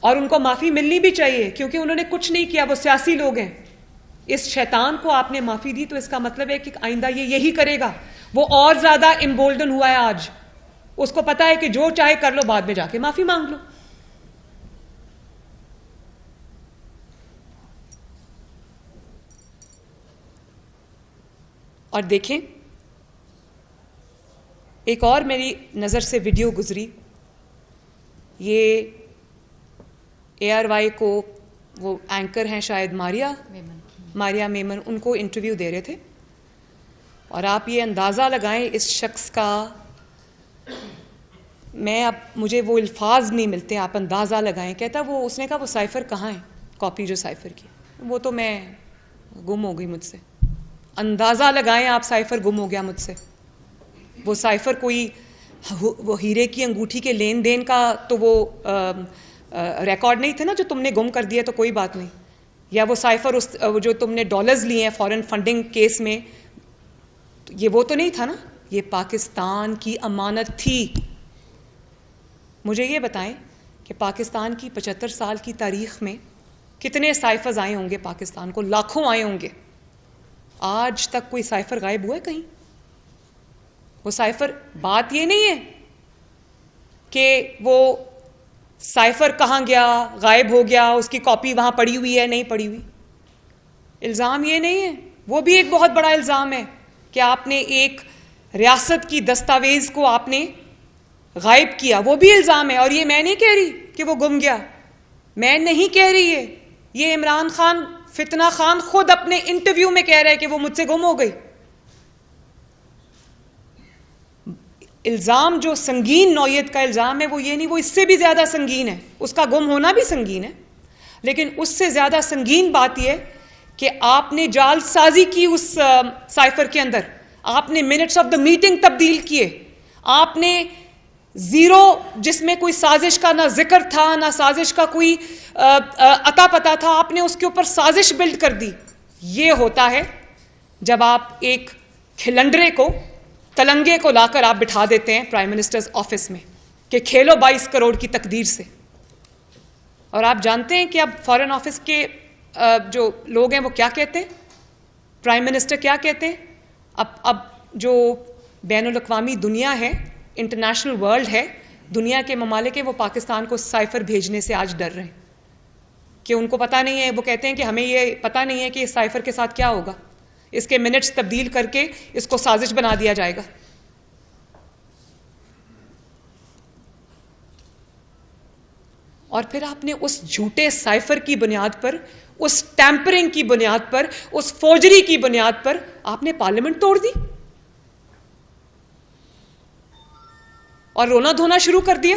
اور ان کو معافی ملنی بھی چاہیے کیونکہ انہوں نے کچھ نہیں کیا، وہ سیاسی لوگ ہیں. اس شیطان کو آپ نے معافی دی تو اس کا مطلب ہے کہ آئندہ یہ یہی کرے گا. وہ اور زیادہ امبولڈن ہوا ہے آج. اس کو پتا ہے کہ جو چاہے کر لو، بعد میں جا کے معافی مانگ لو. اور دیکھیں ایک اور میری نظر سے ویڈیو گزری، یہ اے آر وائی کو وہ اینکر ہیں شاید ماریا میمن، ان کو انٹرویو دے رہے تھے اور آپ یہ اندازہ لگائیں اس شخص کا، میں اب مجھے وہ الفاظ نہیں ملتے، آپ اندازہ لگائیں. کہتا وہ اس نے کہا وہ سائفر کہاں ہے، کاپی جو سائفر کی وہ تو میں گم ہو گئی مجھ سے. اندازہ لگائیں آپ سائفر گم ہو گیا مجھ سے. وہ سائفر کوئی وہ ہیرے کی انگوٹھی کے لین دین کا تو وہ ریکارڈ نہیں تھے نا جو تم نے گم کر دیا تو کوئی بات نہیں. یا وہ سائفر جو تم نے ڈالرز لیے ہیں فارن فنڈنگ کیس میں، یہ وہ تو نہیں تھا نا، یہ پاکستان کی امانت تھی. مجھے یہ بتائیں کہ پاکستان کی 75 سال کی تاریخ میں کتنے سائفرز آئے ہوں گے پاکستان کو؟ لاکھوں آئے ہوں گے. آج تک کوئی سائفر غائب ہوا ہے کہیں؟ وہ سائفر، بات یہ نہیں ہے کہ وہ سائفر کہاں گیا، غائب ہو گیا، اس کی کاپی وہاں پڑی ہوئی ہے نہیں پڑی ہوئی. الزام یہ نہیں ہے. وہ بھی ایک بہت بڑا الزام ہے کہ آپ نے ایک ریاست کی دستاویز کو آپ نے غائب کیا، وہ بھی الزام ہے. اور یہ میں نہیں کہہ رہی کہ وہ گم گیا، میں نہیں کہہ رہی ہے، یہ عمران خان فتنہ خان خود اپنے انٹرویو میں کہہ رہا ہے کہ وہ مجھ سے گم ہو گئی. الزام جو سنگین نوعیت کا الزام ہے وہ یہ نہیں، وہ اس سے بھی زیادہ سنگین ہے. اس کا گم ہونا بھی سنگین ہے، لیکن اس سے زیادہ سنگین بات یہ ہے کہ آپ نے جال سازی کی اس سائفر کے اندر. آپ نے منٹس آف دا میٹنگ تبدیل کیے. آپ نے زیرو، جس میں کوئی سازش کا نہ ذکر تھا نہ سازش کا کوئی عطا پتہ تھا، آپ نے اس کے اوپر سازش بلڈ کر دی. یہ ہوتا ہے جب آپ ایک کھلنڈرے کو، تلنگے کو لا کر آپ بٹھا دیتے ہیں پرائم منسٹرز آفس میں کہ کھیلو 22 کروڑ کی تقدیر سے. اور آپ جانتے ہیں کہ اب فارن آفس کے جو لوگ ہیں وہ کیا کہتے ہیں، پرائم منسٹر کیا کہتے ہیں؟ اب جو بین الاقوامی دنیا ہے، انٹرنیشنل ورلڈ ہے، دنیا کے ممالک ہیں، وہ پاکستان کو سائفر بھیجنے سے آج ڈر رہے ہیں کہ ان کو پتہ نہیں ہے. وہ کہتے ہیں کہ ہمیں یہ پتہ نہیں ہے کہ اس سائفر کے ساتھ کیا ہوگا، اس کے منٹس تبدیل کر کے اس کو سازش بنا دیا جائے گا. اور پھر آپ نے اس جھوٹے سائفر کی بنیاد پر، اس ٹیمپرنگ کی بنیاد پر، اس فوجری کی بنیاد پر آپ نے پارلیمنٹ توڑ دی اور رونا دھونا شروع کر دیا.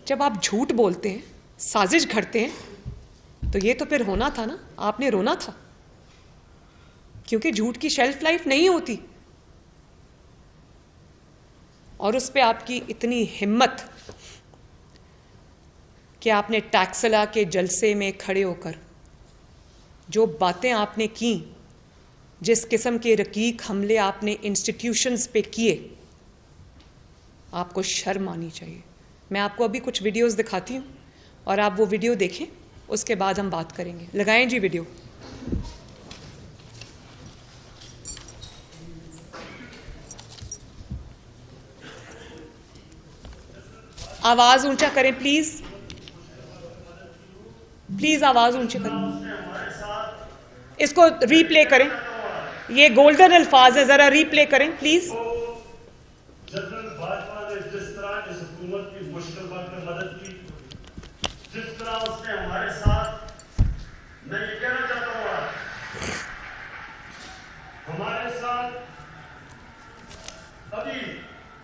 جب آپ جھوٹ بولتے ہیں، سازش گھڑتے ہیں تو یہ تو پھر ہونا تھا نا، آپ نے رونا تھا، کیونکہ جھوٹ کی شیلف لائف نہیں ہوتی. اور اس پہ آپ کی اتنی ہمت کہ آپ نے ٹیکسلا کے جلسے میں کھڑے ہو کر جو باتیں آپ نے کی، جس قسم کے رقیق حملے آپ نے انسٹیٹیوشنز پہ کیے، آپ کو شرم آنی چاہیے. میں آپ کو ابھی کچھ ویڈیوز دکھاتی ہوں اور آپ وہ ویڈیو دیکھیں، اس کے بعد ہم بات کریں گے. لگائیں جی ویڈیو. آواز اونچا کریں پلیز، پلیز آواز اونچی کریں. اس کو ری پلے کریں، یہ گولڈن الفاظ ہیں، ذرا ری پلے کریں پلیز. جنرل باجوہ نے جس طرح اس حکومت کی مشکل وقت میں مدد کی، جس طرح اس نے ہمارے ساتھ، میں یہ کہنا چاہتا ہوں ہمارے ساتھ ابھی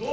2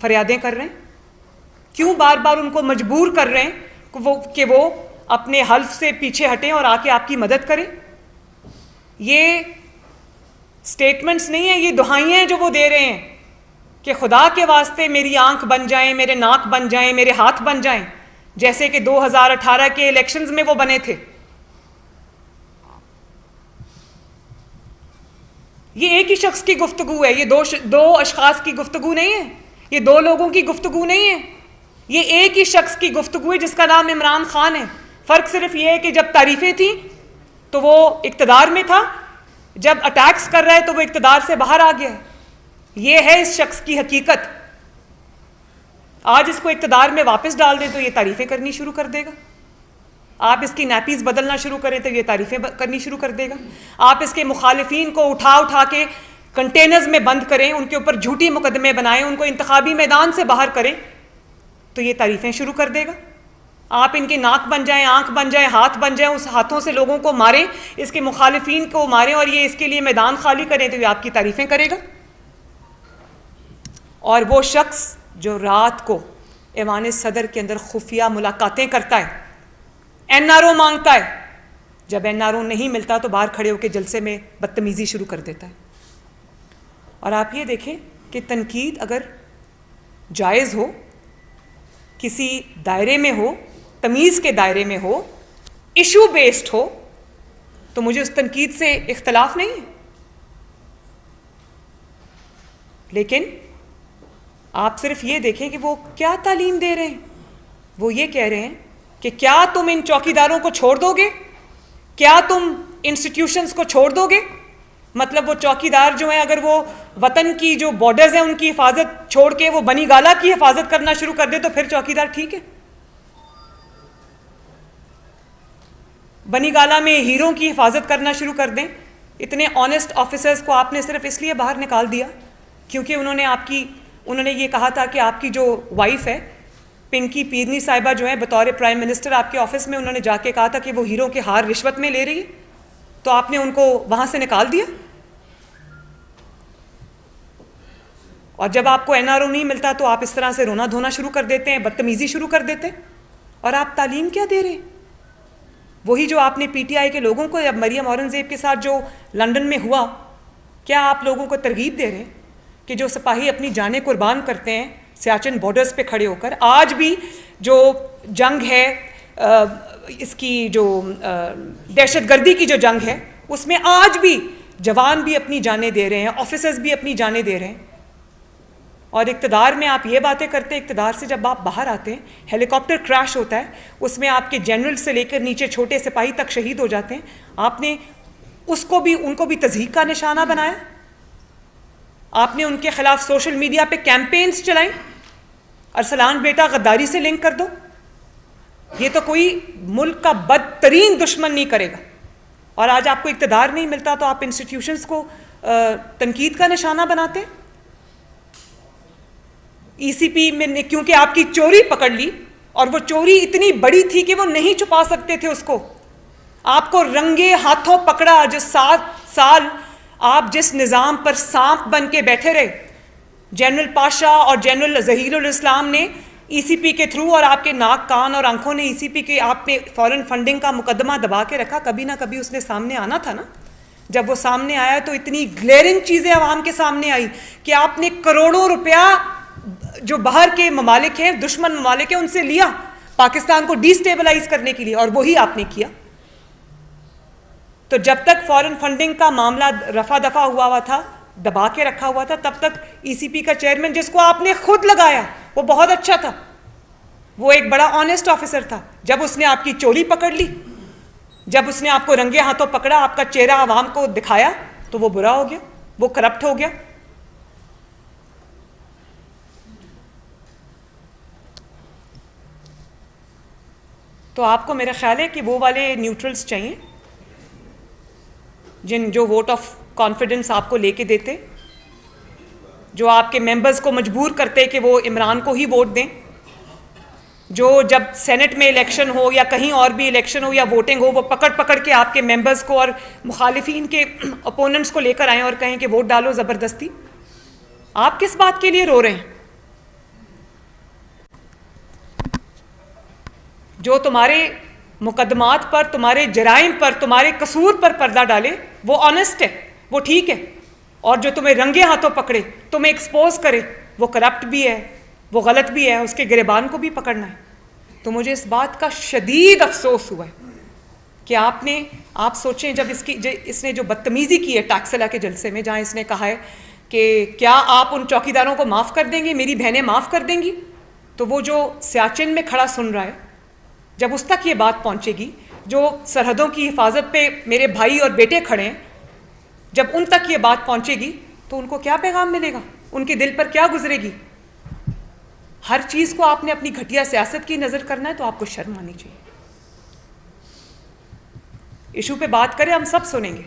فریادیں کر رہے ہیں؟ کیوں بار بار ان کو مجبور کر رہے ہیں کہ وہ اپنے حلف سے پیچھے ہٹیں اور آ کے آپ کی مدد کریں؟ یہ سٹیٹمنٹس نہیں ہیں، یہ دہائیاں ہیں جو وہ دے رہے ہیں کہ خدا کے واسطے میری آنکھ بن جائیں، میرے ناک بن جائیں، میرے ہاتھ بن جائیں، جیسے کہ 2018 کے الیکشنز میں وہ بنے تھے۔ یہ ایک ہی شخص کی گفتگو ہے، یہ دو اشخاص کی گفتگو نہیں ہے، یہ دو لوگوں کی گفتگو نہیں ہے، یہ ایک ہی شخص کی گفتگو ہے جس کا نام عمران خان ہے۔ فرق صرف یہ ہے کہ جب تعریفیں تھیں تو وہ اقتدار میں تھا، جب اٹیکس کر رہا ہے تو وہ اقتدار سے باہر آ گیا ہے۔ یہ ہے اس شخص کی حقیقت۔ آج اس کو اقتدار میں واپس ڈال دیں تو یہ تعریفیں کرنی شروع کر دے گا، آپ اس کی نیپیز بدلنا شروع کریں تو یہ تعریفیں کرنی شروع کر دے گا، آپ اس کے مخالفین کو اٹھا کے کنٹینرز میں بند کریں، ان کے اوپر جھوٹی مقدمے بنائیں، ان کو انتخابی میدان سے باہر کریں تو یہ تعریفیں شروع کر دے گا۔ آپ ان کے ناک بن جائیں، آنکھ بن جائیں، ہاتھ بن جائیں، اس ہاتھوں سے لوگوں کو ماریں، اس کے مخالفین کو ماریں اور یہ اس کے لیے میدان خالی کریں تو یہ آپ کی تعریفیں کرے گا۔ اور وہ شخص جو رات کو ایوان صدر کے اندر خفیہ ملاقاتیں کرتا ہے، این آر او مانگتا ہے، جب این آر او نہیں ملتا تو باہر کھڑے ہو کے جلسے میں بدتمیزی شروع کر دیتا ہے۔ اور آپ یہ دیکھیں کہ تنقید اگر جائز ہو، کسی دائرے میں ہو، تمیز کے دائرے میں ہو، ایشو بیسڈ ہو، تو مجھے اس تنقید سے اختلاف نہیں ہے، لیکن آپ صرف یہ دیکھیں کہ وہ کیا تعلیم دے رہے ہیں۔ وہ یہ کہہ رہے ہیں کہ کیا تم ان چوکیداروں کو چھوڑ دو گے، کیا تم انسٹیٹیوشنز کو چھوڑ دو گے؟ مطلب وہ چوکیدار جو ہیں اگر وہ وطن کی جو بارڈرز ہیں ان کی حفاظت چھوڑ کے وہ بنی گالہ کی حفاظت کرنا شروع کر دے تو پھر چوکیدار ٹھیک ہے؟ بنی گالہ میں ہیروں کی حفاظت کرنا شروع کر دیں۔ اتنے آنیسٹ آفیسرز کو آپ نے صرف اس لیے باہر نکال دیا کیونکہ انہوں نے یہ کہا تھا کہ آپ کی جو وائف ہے پنکی پیرنی صاحبہ جو ہے بطور پرائم منسٹر آپ کے آفس میں انہوں نے جا کے کہا تھا کہ وہ ہیروں کے ہار رشوت میں لے رہی ہے، تو آپ نے ان کو وہاں سے نکال دیا۔ اور جب آپ کو این آر او نہیں ملتا تو آپ اس طرح سے رونا دھونا شروع کر دیتے ہیں، بدتمیزی شروع کر دیتے ہیں۔ اور آپ تعلیم کیا دے رہے ہیں؟ وہی جو آپ نے پی ٹی آئی کے لوگوں کو جب مریم اورنگزیب کے ساتھ جو لنڈن میں ہوا، کیا آپ لوگوں کو ترغیب دے رہے ہیں کہ جو سپاہی اپنی جانیں قربان کرتے ہیں سیاچن بارڈرز پہ کھڑے ہو کر، آج بھی جو جنگ ہے اس کی جو دہشت گردی کی جو جنگ ہے اس میں آج بھی جوان بھی اپنی جانیں دے رہے ہیں، آفیسرز بھی اپنی جانیں دے رہے ہیں، اور اقتدار میں آپ یہ باتیں کرتے ہیں۔ اقتدار سے جب آپ باہر آتے ہیں، ہیلی کاپٹر کریش ہوتا ہے، اس میں آپ کے جنرل سے لے کر نیچے چھوٹے سپاہی تک شہید ہو جاتے ہیں، آپ نے ان کو بھی تضحیک کا نشانہ بنایا، آپ نے ان کے خلاف سوشل میڈیا پہ کیمپینز چلائیں، ارسلان بیٹا غداری سے لنک کر دو۔ یہ تو کوئی ملک کا بدترین دشمن نہیں کرے گا۔ اور آج آپ کو اقتدار نہیں ملتا تو آپ انسٹیٹیوشنز کو تنقید کا نشانہ بناتے ہیں۔ ای سی پی میں نے کیونکہ آپ کی چوری پکڑ لی، اور وہ چوری اتنی بڑی تھی کہ وہ نہیں چھپا سکتے تھے اس کو، آپ کو رنگے ہاتھوں پکڑا۔ جو 7 سال آپ جس نظام پر سانپ بن کے بیٹھے رہے، جنرل پاشا اور جنرل ظہیر الاسلام نے ای سی پی کے تھرو، اور آپ کے ناک کان اور آنکھوں نے ای سی پی کے آپ نے فارن فنڈنگ کا مقدمہ دبا کے رکھا، کبھی نہ کبھی اس نے سامنے آنا تھا نا۔ جب وہ سامنے آیا تو اتنی گلیئرنگ چیزیں عوام کے سامنے آئی کہ آپ نے کروڑوں روپیہ جو باہر کے ممالک ہیں، دشمن ممالک ہیں، ان سے لیا پاکستان کو ڈی سٹیبلائز کرنے کے لیے، اور وہی آپ نے کیا۔ تو جب تک فارن فنڈنگ کا معاملہ رفع دفع ہوا تھا، دبا کے رکھا ہوا تھا، تب تک ای سی پی کا چیئرمین جس کو آپ نے خود لگایا وہ بہت اچھا تھا، وہ ایک بڑا آنیسٹ آفیسر تھا۔ جب اس نے آپ کی چوری پکڑ لی، جب اس نے آپ کو رنگے ہاتھوں پکڑا، آپ کا چہرہ عوام کو دکھایا، تو وہ برا ہو گیا، وہ کرپٹ ہو گیا۔ تو آپ کو میرا خیال ہے کہ وہ والے نیوٹرلز چاہیے جو ووٹ آف کانفیڈنس آپ کو لے کے دیتے، جو آپ کے ممبرز کو مجبور کرتے کہ وہ عمران کو ہی ووٹ دیں، جو جب سینٹ میں الیکشن ہو یا کہیں اور بھی الیکشن ہو یا ووٹنگ ہو، وہ پکڑ کے آپ کے ممبرز کو اور مخالفین کے اپوننٹس کو لے کر آئیں اور کہیں کہ ووٹ ڈالو زبردستی۔ آپ کس بات کے لیے رو رہے ہیں؟ جو تمہارے مقدمات پر، تمہارے جرائم پر، تمہارے قصور پر پردہ ڈالے وہ آنیسٹ ہے، وہ ٹھیک ہے، اور جو تمہیں رنگے ہاتھوں پکڑے، تمہیں ایکسپوز کرے، وہ کرپٹ بھی ہے، وہ غلط بھی ہے، اس کے گریبان کو بھی پکڑنا ہے. تو مجھے اس بات کا شدید افسوس ہوا ہے کہ آپ سوچیں جب اس نے جو بدتمیزی کی ہے ٹیکسلا کے جلسے میں، جہاں اس نے کہا ہے کہ کیا آپ ان چوکیداروں کو معاف کر دیں گے، میری بہنیں معاف کر دیں گی، تو وہ جو سیاچن میں کھڑا سن رہا ہے، جب اس تک یہ بات پہنچے گی، جو سرحدوں کی حفاظت پہ میرے بھائی اور بیٹے کھڑے ہیں، جب ان تک یہ بات پہنچے گی تو ان کو کیا پیغام ملے گا، ان کے دل پر کیا گزرے گی؟ ہر چیز کو آپ نے اپنی گھٹیا سیاست کی نظر کرنا ہے تو آپ کو شرم آنی چاہیے. ایشو پہ بات کریں، ہم سب سنیں گے،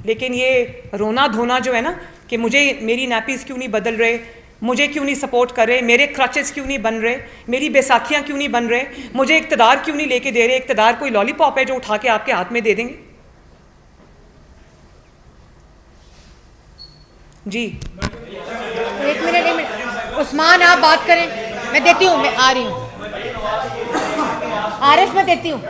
لیکن یہ رونا دھونا جو ہے نا کہ مجھے میری نیپیز کیوں نہیں بدل رہے، مجھے کیوں نہیں سپورٹ کر رہے، میرے کرچز کیوں نہیں بن رہے، میری بیساکھیاں کیوں نہیں بن رہے، مجھے اقتدار کیوں نہیں لے کے دے رہے، اقتدار کوئی لالی پاپ ہے جو اٹھا کے آپ کے ہاتھ میں دے دیں گے؟ جی ایک منٹ عثمان آپ بات کریں، میں دیتی ہوں، میں آ رہی ہوں. عارف میں دیتی ہوں.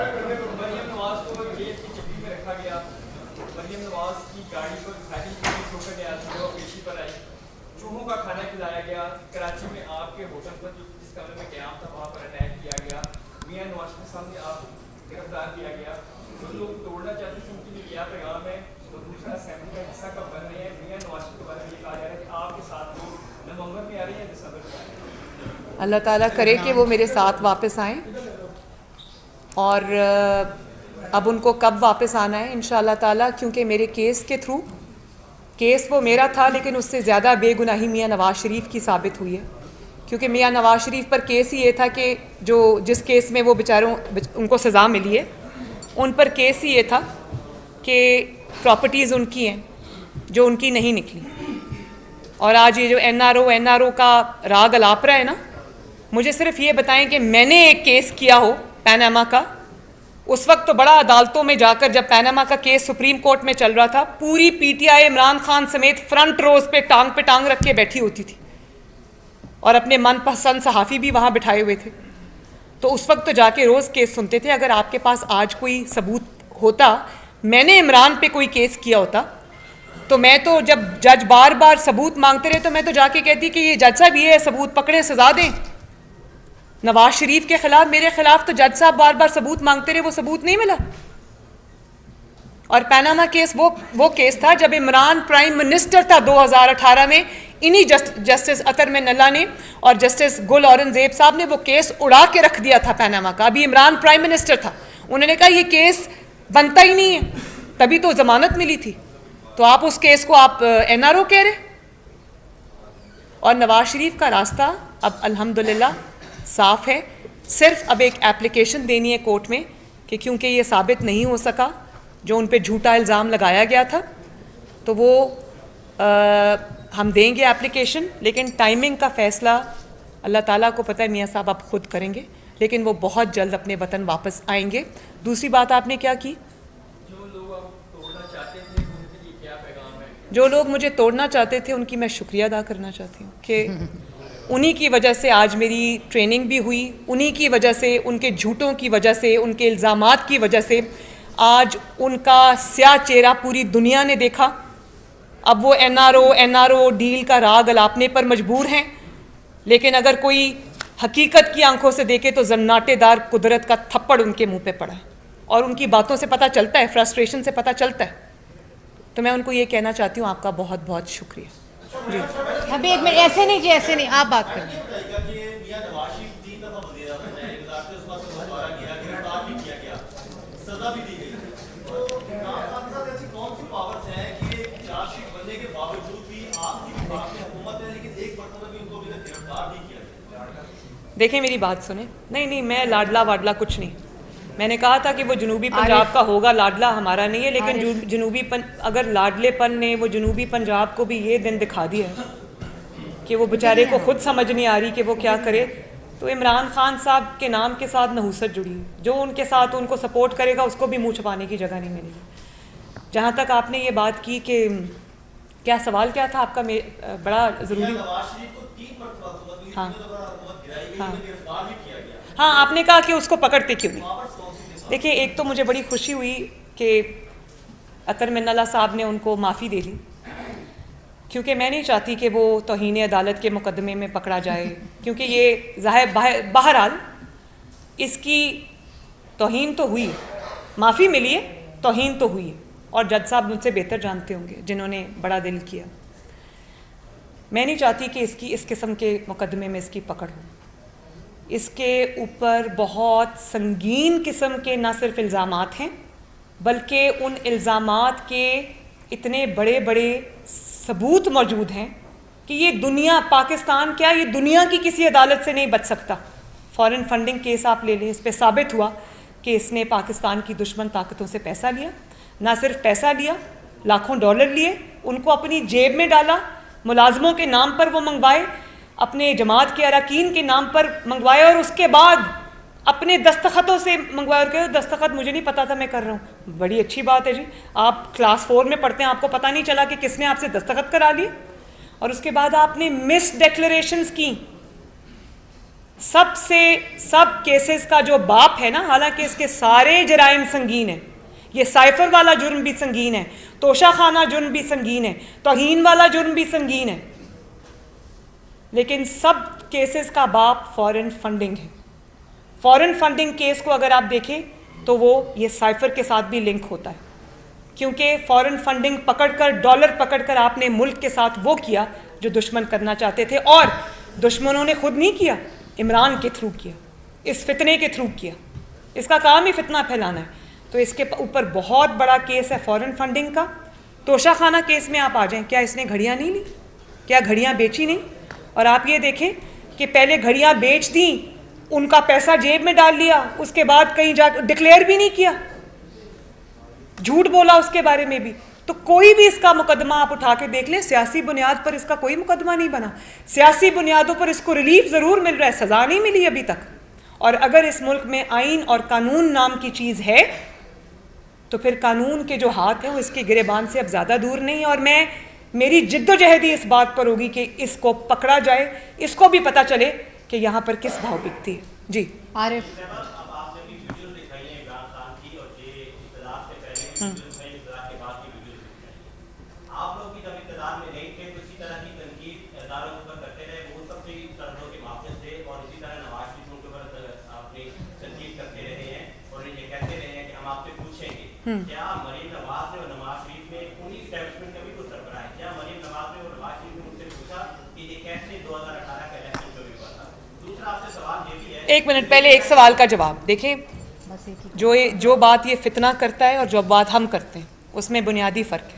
چوہوں کا کھانا کھلایا گیا، کراچی میں آپ کے ہوٹل پر جس کمرے میں قیام تھا وہاں پر اٹیک کیا گیا، میاں نواز کے سامنے آپ گرفتار کیا گیا. جو لوگ توڑنا چاہتے تھے ان کے لیے کیا پیغام ہے؟ اور دوسرا اسمبلی کا حصہ کب بن رہے ہیں؟ میاں نواز کے بارے میں یہ کہا جا رہا ہے کہ آپ کے ساتھ وہ نومبر میں آ رہے ہیں یا دسمبر میں آ رہے ہیں؟ اللہ تعالیٰ کرے کہ وہ میرے ساتھ واپس آئیں، اور اب ان کو کب واپس آنا ہے انشاءاللہ تعالیٰ، کیونکہ میرے کیس کے تھرو، کیس وہ میرا تھا لیکن اس سے زیادہ بے گناہی میاں نواز شریف کی ثابت ہوئی ہے، کیونکہ میاں نواز شریف پر کیس ہی یہ تھا کہ جس کیس میں وہ بیچاروں ان کو سزا ملی ہے، ان پر کیس ہی یہ تھا کہ پراپرٹیز ان کی ہیں جو ان کی نہیں نکلی. اور آج یہ جو این آر او کا راگ الاپ رہا ہے نا، مجھے صرف یہ بتائیں کہ میں نے ایک کیس کیا ہو پیناما کا، اس وقت تو بڑا عدالتوں میں جا کر، جب پیناما کا کیس سپریم کورٹ میں چل رہا تھا، پوری P T I Imran Khan سمیت فرنٹ روز پہ ٹانگ رکھ کے بیٹھی ہوتی تھی، اور اپنے من پسند صحافی بھی وہاں بٹھائے ہوئے تھے. تو اس وقت تو جا کے روز کیس سنتے تھے. اگر آپ کے پاس آج کوئی ثبوت ہوتا، میں نے عمران پہ کوئی کیس کیا ہوتا، تو میں تو جب جج بار بار ثبوت مانگتے رہے تو میں تو جا کے کہتی کہ یہ جج صاحب یہ ثبوت پکڑیں، سزا دیں. نواز شریف کے خلاف، میرے خلاف تو جج صاحب بار بار ثبوت مانگتے رہے، وہ ثبوت نہیں ملا. اور پیناما کیس وہ کیس تھا جب عمران پرائم منسٹر تھا 2018 میں، انہی جسٹس اطہر من اللہ نے اور جسٹس گل اورنگزیب صاحب نے وہ کیس اڑا کے رکھ دیا تھا پیناما کا. ابھی عمران پرائم منسٹر تھا، انہوں نے کہا یہ کیس بنتا ہی نہیں ہے، تبھی تو ضمانت ملی تھی. تو آپ اس کیس کو آپ این آر او کہہ رہے. اور نواز شریف کا راستہ اب الحمدللہ صاف ہے. صرف اب ایک اپلیکیشن دینی ہے کورٹ میں کہ کیونکہ یہ ثابت نہیں ہو سکا جو ان پہ جھوٹا الزام لگایا گیا تھا، تو وہ ہم دیں گے اپلیکیشن، لیکن ٹائمنگ کا فیصلہ اللہ تعالیٰ کو پتہ ہے، میاں صاحب آپ خود کریں گے، لیکن وہ بہت جلد اپنے وطن واپس آئیں گے. دوسری بات آپ نے کیا کی؟ جو لوگ مجھے توڑنا چاہتے تھے ان کی میں شکریہ ادا کرنا چاہتی ہوں کہ انہی کی وجہ سے آج میری ٹریننگ بھی ہوئی، انہی کی وجہ سے، ان کے جھوٹوں کی وجہ سے، ان کے الزامات کی وجہ سے آج ان کا سیاہ چہرہ پوری دنیا نے دیکھا. اب وہ این آر او ڈیل کا راگ الاپنے پر مجبور ہیں، لیکن اگر کوئی حقیقت کی آنکھوں سے دیکھے تو زناٹے دار قدرت کا تھپڑ ان کے منہ پہ پڑا ہے، اور ان کی باتوں سے پتہ چلتا ہے، فرسٹریشن سے پتہ چلتا ہے. تو میں ان کو یہ کہنا چاہتی ہوں آپ کا بہت بہت شکریہ. جی ابھی ایک منٹ، ایسے نہیں جی، ایسے نہیں، آپ بات کریں. دیکھیں میری بات سنیں، نہیں میں لاڈلا واڈلا کچھ نہیں. میں نے کہا تھا کہ وہ جنوبی پنجاب کا ہوگا، لاڈلا ہمارا نہیں ہے، لیکن اگر لاڈلے پن نے وہ جنوبی پنجاب کو بھی یہ دن دکھا دیا ہے کہ وہ بیچارے کو خود سمجھ نہیں آ رہی کہ وہ کیا کرے، تو عمران خان صاحب کے نام کے ساتھ نحوست جڑی ہوئی، جو ان کے ساتھ ان کو سپورٹ کرے گا اس کو بھی منہ چھپانے کی جگہ نہیں ملے گی. جہاں تک آپ نے یہ بات کی کہ کیا سوال کیا تھا آپ کا، بڑا ضروری. ہاں آپ نے کہا کہ اس کو پکڑتے کیوں نہیں. دیکھیں ایک تو مجھے بڑی خوشی ہوئی کہ اطہر من اللہ صاحب نے ان کو معافی دے لی, کیونکہ میں نہیں چاہتی کہ وہ توہین عدالت کے مقدمے میں پکڑا جائے, کیونکہ یہ ظاہر بہرحال اس کی توہین تو ہوئی, معافی ملی ہے, توہین تو ہوئی ہے, اور جج صاحب مجھ سے بہتر جانتے ہوں گے جنہوں نے بڑا دل کیا. میں نہیں چاہتی کہ اس قسم کے مقدمے میں اس کی پکڑ ہو. اس کے اوپر بہت سنگین قسم کے نہ صرف الزامات ہیں, بلکہ ان الزامات کے اتنے بڑے بڑے ثبوت موجود ہیں کہ یہ دنیا, پاکستان کیا یہ دنیا کی کسی عدالت سے نہیں بچ سکتا. فارن فنڈنگ کیس آپ لے لیں, اس پہ ثابت ہوا کہ اس نے پاکستان کی دشمن طاقتوں سے پیسہ لیا, نہ صرف پیسہ لیا, لاکھوں ڈالر لیے, ان کو اپنی جیب میں ڈالا, ملازموں کے نام پر وہ منگوائے, اپنے جماعت کے اراکین کے نام پر منگوائے, اور اس کے بعد اپنے دستخطوں سے منگوائے, اور کہ دستخط مجھے نہیں پتا تھا میں کر رہا ہوں. بڑی اچھی بات ہے جی, آپ کلاس 4 میں پڑھتے ہیں, آپ کو پتہ نہیں چلا کہ کس نے آپ سے دستخط کرا لیے. اور اس کے بعد آپ نے مس ڈیکلریشنز کی. سب کیسز کا جو باپ ہے نا, حالانکہ اس کے سارے جرائم سنگین ہیں, یہ سائفر والا جرم بھی سنگین ہے, توشہ خانہ جرم بھی سنگین ہے, توہین والا جرم بھی سنگین ہے, لیکن سب کیسز کا باپ فارن فنڈنگ ہے. فارن فنڈنگ کیس کو اگر آپ دیکھیں تو وہ یہ سائفر کے ساتھ بھی لنک ہوتا ہے, کیونکہ فارن فنڈنگ پکڑ کر, ڈالر پکڑ کر آپ نے ملک کے ساتھ وہ کیا جو دشمن کرنا چاہتے تھے, اور دشمنوں نے خود نہیں کیا, عمران کے تھرو کیا, اس فتنے کے تھرو کیا. اس کا کام ہی فتنہ پھیلانا ہے. تو اس کے اوپر بہت بڑا کیس ہے فارن فنڈنگ کا. توشہ خانہ کیس میں آپ آ جائیں, کیا اس نے گھڑیاں نہیں لی, کیا گھڑیاں بیچی نہیں؟ اور آپ یہ دیکھیں کہ پہلے گھڑیاں بیچ دیں, ان کا پیسہ جیب میں ڈال لیا, اس کے بعد کہیں جا ڈکلیئر بھی نہیں کیا, جھوٹ بولا اس کے بارے میں بھی. تو کوئی بھی اس کا مقدمہ آپ اٹھا کے دیکھ لیں, سیاسی بنیاد پر اس کا کوئی مقدمہ نہیں بنا. سیاسی بنیادوں پر اس کو ریلیف ضرور مل رہا ہے, سزا نہیں ملی ابھی تک. اور اگر اس ملک میں آئین اور قانون نام کی چیز ہے تو پھر قانون کے جو ہاتھ ہیں وہ اس کے گریبان سے اب زیادہ دور نہیں. اور میری جد و جہدی اس بات پر ہوگی کہ اس کو پکڑا جائے, اس کو بھی پتہ چلے کہ یہاں پر کس بھاؤ بکتی ہے. جی عارف آپ لوگ بھی جب اقتدار میں نہیں تھے تو اسی طرح کی تنقید اداروں کے اوپر کرتے رہے, وہ سب سے سرحدوں کے محافظ تھے, اور اسی طرح نواز شریف کے اوپر اپنی تنقید کرتے رہے ہیں, اور یہ کہتے رہے ہیں کہ ہم آپ سے پوچھیں گے کیا مریم نواز نے اور نواز شریف میں انہی اسٹیبلشمنٹ کا بھی کوئی سربراہ ہے, کیا مریم نواز نے اور نواز شریف نے ان سے پوچھا کہ یہ کیسے 2018 کا الیکشن جو بھی ہوا تھا؟ دوسرا آپ سے سوال یہ بھی ہے, ایک منٹ پہلے ایک سوال کا جواب دیکھیں. جو بات یہ فتنہ کرتا ہے اور جو بات ہم کرتے ہیں اس میں بنیادی فرق ہے,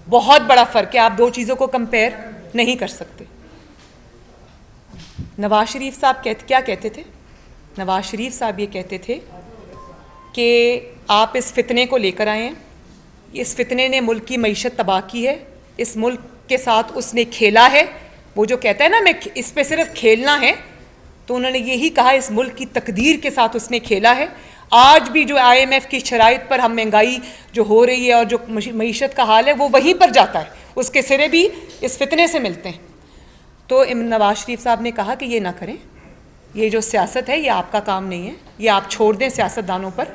بہت بڑا فرق ہے. آپ دو چیزوں کو کمپیئر نہیں کر سکتے. نواز شریف صاحب کیا کہتے تھے؟ نواز شریف صاحب یہ کہتے تھے کہ آپ اس فتنے کو لے کر آئے ہیں, اس فتنے نے ملک کی معیشت تباہ کی ہے, اس ملک کے ساتھ اس نے کھیلا ہے. وہ جو کہتا ہے نا میں اس پہ صرف کھیلنا ہے, تو انہوں نے یہی کہا اس ملک کی تقدیر کے ساتھ اس نے کھیلا ہے. آج بھی جو IMF کی شرائط پر ہم مہنگائی جو ہو رہی ہے اور جو معیشت کا حال ہے وہ وہیں پر جاتا ہے, اس کے سرے بھی اس فتنے سے ملتے ہیں. تو نواز شریف صاحب نے کہا کہ یہ نہ کریں, یہ جو سیاست ہے یہ آپ کا کام نہیں ہے, یہ آپ چھوڑ دیں سیاستدانوں پر,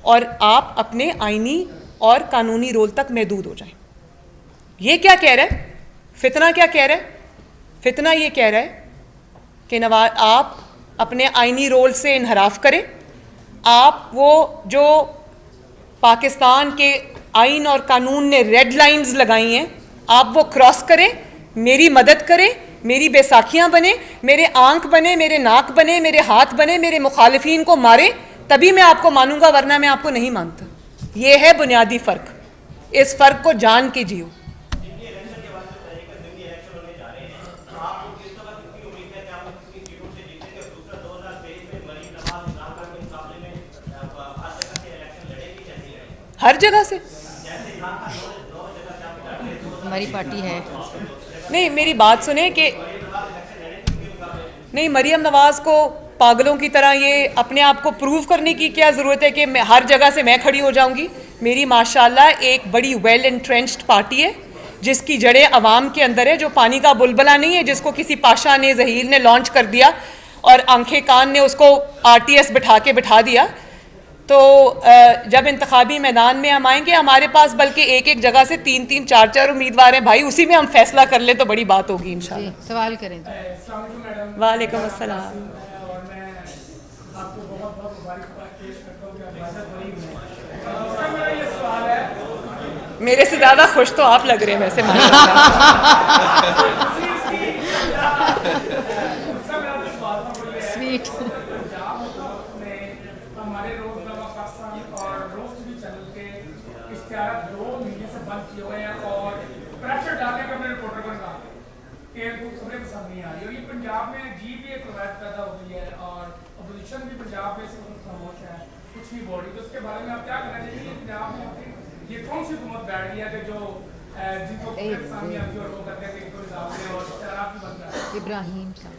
اور آپ اپنے آئینی اور قانونی رول تک محدود ہو جائیں. یہ کیا کہہ رہا ہے فتنہ؟ کیا کہہ رہا ہے فتنہ؟ یہ کہہ رہا ہے کہ آپ اپنے آئینی رول سے انحراف کریں, آپ وہ جو پاکستان کے آئین اور قانون نے ریڈ لائنز لگائی ہیں آپ وہ کراس کریں, میری مدد کریں, میری بیساکھیاں بنیں, میرے آنکھ بنے, میرے ناک بنے, میرے ہاتھ بنے, میرے مخالفین کو ماریں, تبھی میں آپ کو مانوں گا, ورنہ میں آپ کو نہیں مانتا. یہ ہے بنیادی فرق, اس فرق کو جان کے جیو. ہر جگہ سے ہماری پارٹی ہے. نہیں میری بات سنیں کہ نہیں, مریم نواز کو پاگلوں کی طرح یہ اپنے آپ کو پروو کرنے کی کیا ضرورت ہے کہ میں ہر جگہ سے میں کھڑی ہو جاؤں گی. میری ماشاءاللہ ایک بڑی ویل انٹرینچڈ پارٹی ہے جس کی جڑیں عوام کے اندر ہے, جو پانی کا بلبلہ نہیں ہے جس کو کسی پاشا نے ظہیر نے لانچ کر دیا. اور آنکھیں کان نے اس کو RTS بٹھا کے بٹھا دیا. تو جب انتخابی میدان میں ہم آئیں گے, ہمارے پاس بلکہ ایک ایک جگہ سے 3 4 امیدوار ہیں بھائی, اسی میں ہم فیصلہ کر لیں تو بڑی بات ہوگی انشاءاللہ. سوال کریں. وعلیکم السلام. میرے سے زیادہ خوش تو آپ لگ رہے ہیں ویسے. سویٹ. ہمارے روزنامہ پاکستان اور روز ٹی وی چینل کے اشتہارات 2 مہینے سے بند کیے ہوئے ہیں اور پریشر ڈالنے کا اپنے رپورٹر کو کہا کہ ان کو خبریں پسند نہیں آ رہی, اور یہ پنجاب میں عجیب بھی ایک روایت پیدا ہو گئی ہے اور اپوزیشن بھی پنجاب میں اس وقت خاموش ہے, کچھ نہیں بول رہی. تو اس کے بارے میں آپ کیا کہنا چاہیے کہ پنجاب میں یہ کون سی حکومت بیٹھ گئی ہے کہ جو جن کو پسند نہیں آتی اور وہ کہتے ہیں کہ ان کو حساب سے اور اشتہارات بھی بند کرتے ہیں. ابراہیم صاحب.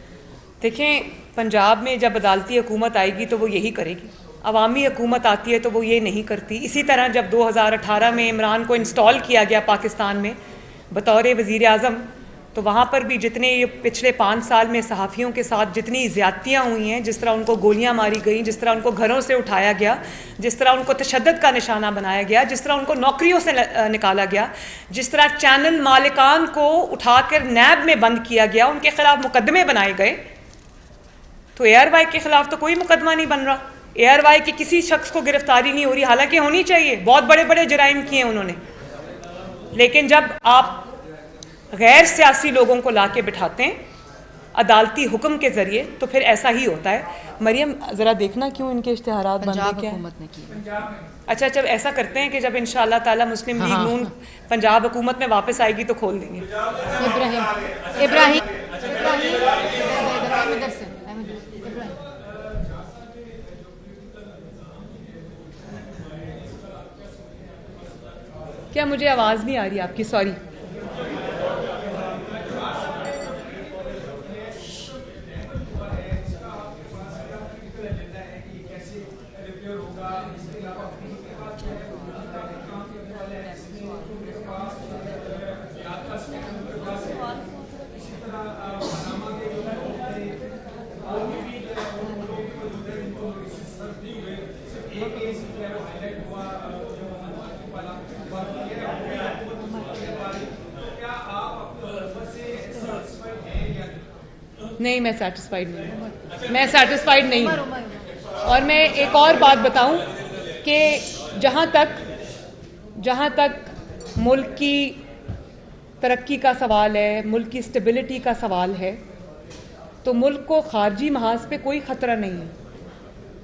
دیکھیں, پنجاب میں جب عدالتی حکومت آئے گی تو وہ یہی کرے گی, عوامی حکومت آتی ہے تو وہ یہ نہیں کرتی. اسی طرح جب 2018 میں عمران کو انسٹال کیا گیا پاکستان میں بطور وزیر اعظم, تو وہاں پر بھی جتنے یہ پچھلے 5 سال میں صحافیوں کے ساتھ جتنی زیادتیاں ہوئی ہیں, جس طرح ان کو گولیاں ماری گئیں, جس طرح ان کو گھروں سے اٹھایا گیا, جس طرح ان کو تشدد کا نشانہ بنایا گیا, جس طرح ان کو نوکریوں سے نکالا گیا, جس طرح چینل مالکان کو اٹھا کر نیب میں بند کیا گیا, ان کے خلاف مقدمے بنائے گئے. تو ARY کے خلاف تو کوئی مقدمہ نہیں بن رہا, ARY کے کسی شخص کو گرفتاری نہیں ہو رہی, حالانکہ ہونی چاہیے, بہت بڑے بڑے جرائم کیے ہیں انہوں نے. لیکن جب آپ غیر سیاسی لوگوں کو لا کے بٹھاتے ہیں عدالتی حکم کے ذریعے تو پھر ایسا ہی ہوتا ہے. مریم ذرا دیکھنا کیوں ان کے اشتہارات بند پنجاب کیا حکومت نے کی. اچھا, جب ایسا کرتے ہیں کہ جب انشاءاللہ تعالی مسلم لیگ نون پنجاب حکومت میں واپس آئے گی تو کھول دیں گے. ابراہیم کیا مجھے آواز نہیں آ رہی آپ کی؟ سوری. نہیں, میں سیٹسفائیڈ نہیں ہوں, میں سیٹسفائیڈ نہیں ہوں. اور میں ایک اور بات بتاؤں کہ جہاں تک ملک کی ترقی کا سوال ہے, ملک کی اسٹیبلٹی کا سوال ہے, تو ملک کو خارجی محاذ پہ کوئی خطرہ نہیں ہے.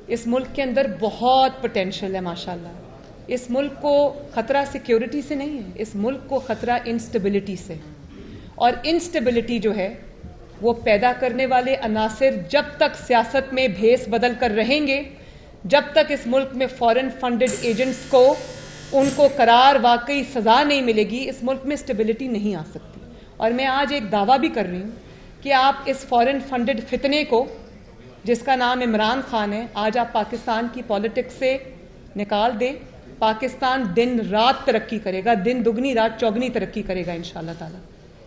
اس ملک کے اندر بہت پوٹینشیل ہے ماشاءاللہ. اس ملک کو خطرہ سیکیورٹی سے نہیں ہے, اس ملک کو خطرہ انسٹیبلٹی سے. اور انسٹیبلٹی جو ہے وہ پیدا کرنے والے عناصر جب تک سیاست میں بھیس بدل کر رہیں گے, جب تک اس ملک میں فورن فنڈڈ ایجنٹس کو ان کو قرار واقعی سزا نہیں ملے گی, اس ملک میں اسٹیبلٹی نہیں آ سکتی. اور میں آج ایک دعویٰ بھی کر رہی ہوں کہ آپ اس فورن فنڈڈ فتنے کو جس کا نام عمران خان ہے, آج آپ پاکستان کی پالیٹکس سے نکال دیں. پاکستان دن رات ترقی کرے گا, دن دگنی رات چوگنی ترقی کرے گا انشاءاللہ تعالیٰ,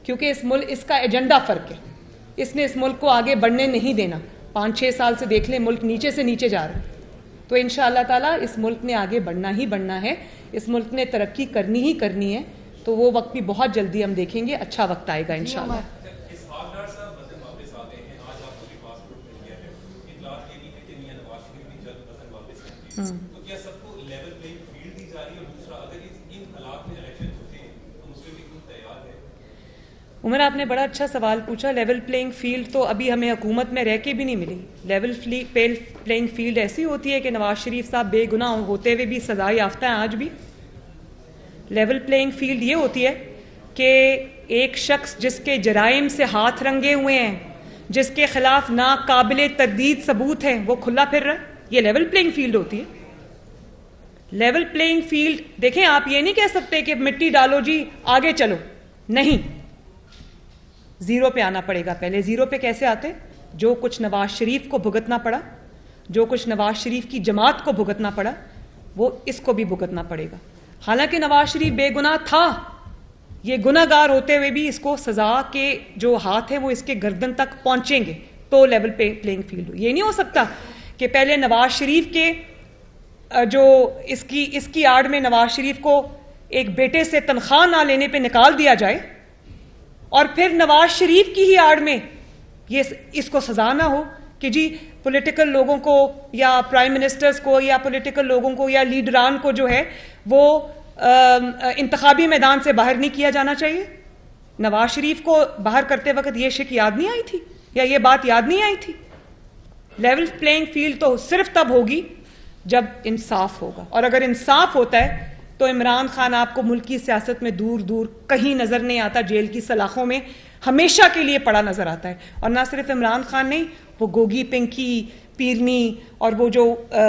کیونکہ اس کا ایجنڈا فرق ہے. اس نے اس ملک کو آگے بڑھنے نہیں دینا. 5-6 سال سے دیکھ لیں ملک نیچے سے نیچے جا رہا ہے. تو انشاءاللہ تعالیٰ اس ملک نے آگے بڑھنا ہی بڑھنا ہے, اس ملک نے ترقی کرنی ہی کرنی ہے. تو وہ وقت بھی بہت جلدی ہم دیکھیں گے, اچھا وقت آئے گا انشاءاللہ. عمر, آپ نے بڑا اچھا سوال پوچھا. لیول پلینگ فیلڈ تو ابھی ہمیں حکومت میں رہ کے بھی نہیں ملی. لیول پلینگ فیلڈ ایسی ہوتی ہے کہ نواز شریف صاحب بے گناہ ہوتے ہوئے بھی سزا یافتہ ہیں آج بھی. لیول پلینگ فیلڈ یہ ہوتی ہے کہ ایک شخص جس کے جرائم سے ہاتھ رنگے ہوئے ہیں, جس کے خلاف ناقابل تردید ثبوت ہیں, وہ کھلا پھر رہا ہے, یہ لیول پلینگ فیلڈ ہوتی ہے. لیول پلینگ فیلڈ دیکھیں, آپ یہ نہیں کہہ سکتے کہ مٹی ڈالو جی آگے چلو, نہیں, زیرو پہ آنا پڑے گا. پہلے زیرو پہ کیسے آتے؟ جو کچھ نواز شریف کو بھگتنا پڑا, جو کچھ نواز شریف کی جماعت کو بھگتنا پڑا, وہ اس کو بھی بھگتنا پڑے گا. حالانکہ نواز شریف بے گناہ تھا, یہ گناہ گار ہوتے ہوئے بھی اس کو سزا کے جو ہاتھ ہیں وہ اس کے گردن تک پہنچیں گے, تو لیول پہ پلینگ فیلڈ ہو. یہ نہیں ہو سکتا کہ پہلے نواز شریف کے جو اس کی آڑ میں نواز شریف کو ایک بیٹے سے تنخواہ نہ لینے پہ نکال دیا جائے اور پھر نواز شریف کی ہی آڑ میں اس کو سزا نہ ہو کہ جی پولیٹیکل لوگوں کو یا پرائم منسٹرز کو یا پولیٹیکل لوگوں کو یا لیڈران کو جو ہے وہ انتخابی میدان سے باہر نہیں کیا جانا چاہیے. نواز شریف کو باہر کرتے وقت یہ شک یاد نہیں آئی تھی یا یہ بات یاد نہیں آئی تھی؟ لیول پلینگ فیلڈ تو صرف تب ہوگی جب انصاف ہوگا, اور اگر انصاف ہوتا ہے تو عمران خان آپ کو ملکی سیاست میں دور دور کہیں نظر نہیں آتا, جیل کی سلاخوں میں ہمیشہ کے لیے پڑا نظر آتا ہے. اور نہ صرف عمران خان نہیں, وہ گوگی, پنکی, پیرنی اور وہ جو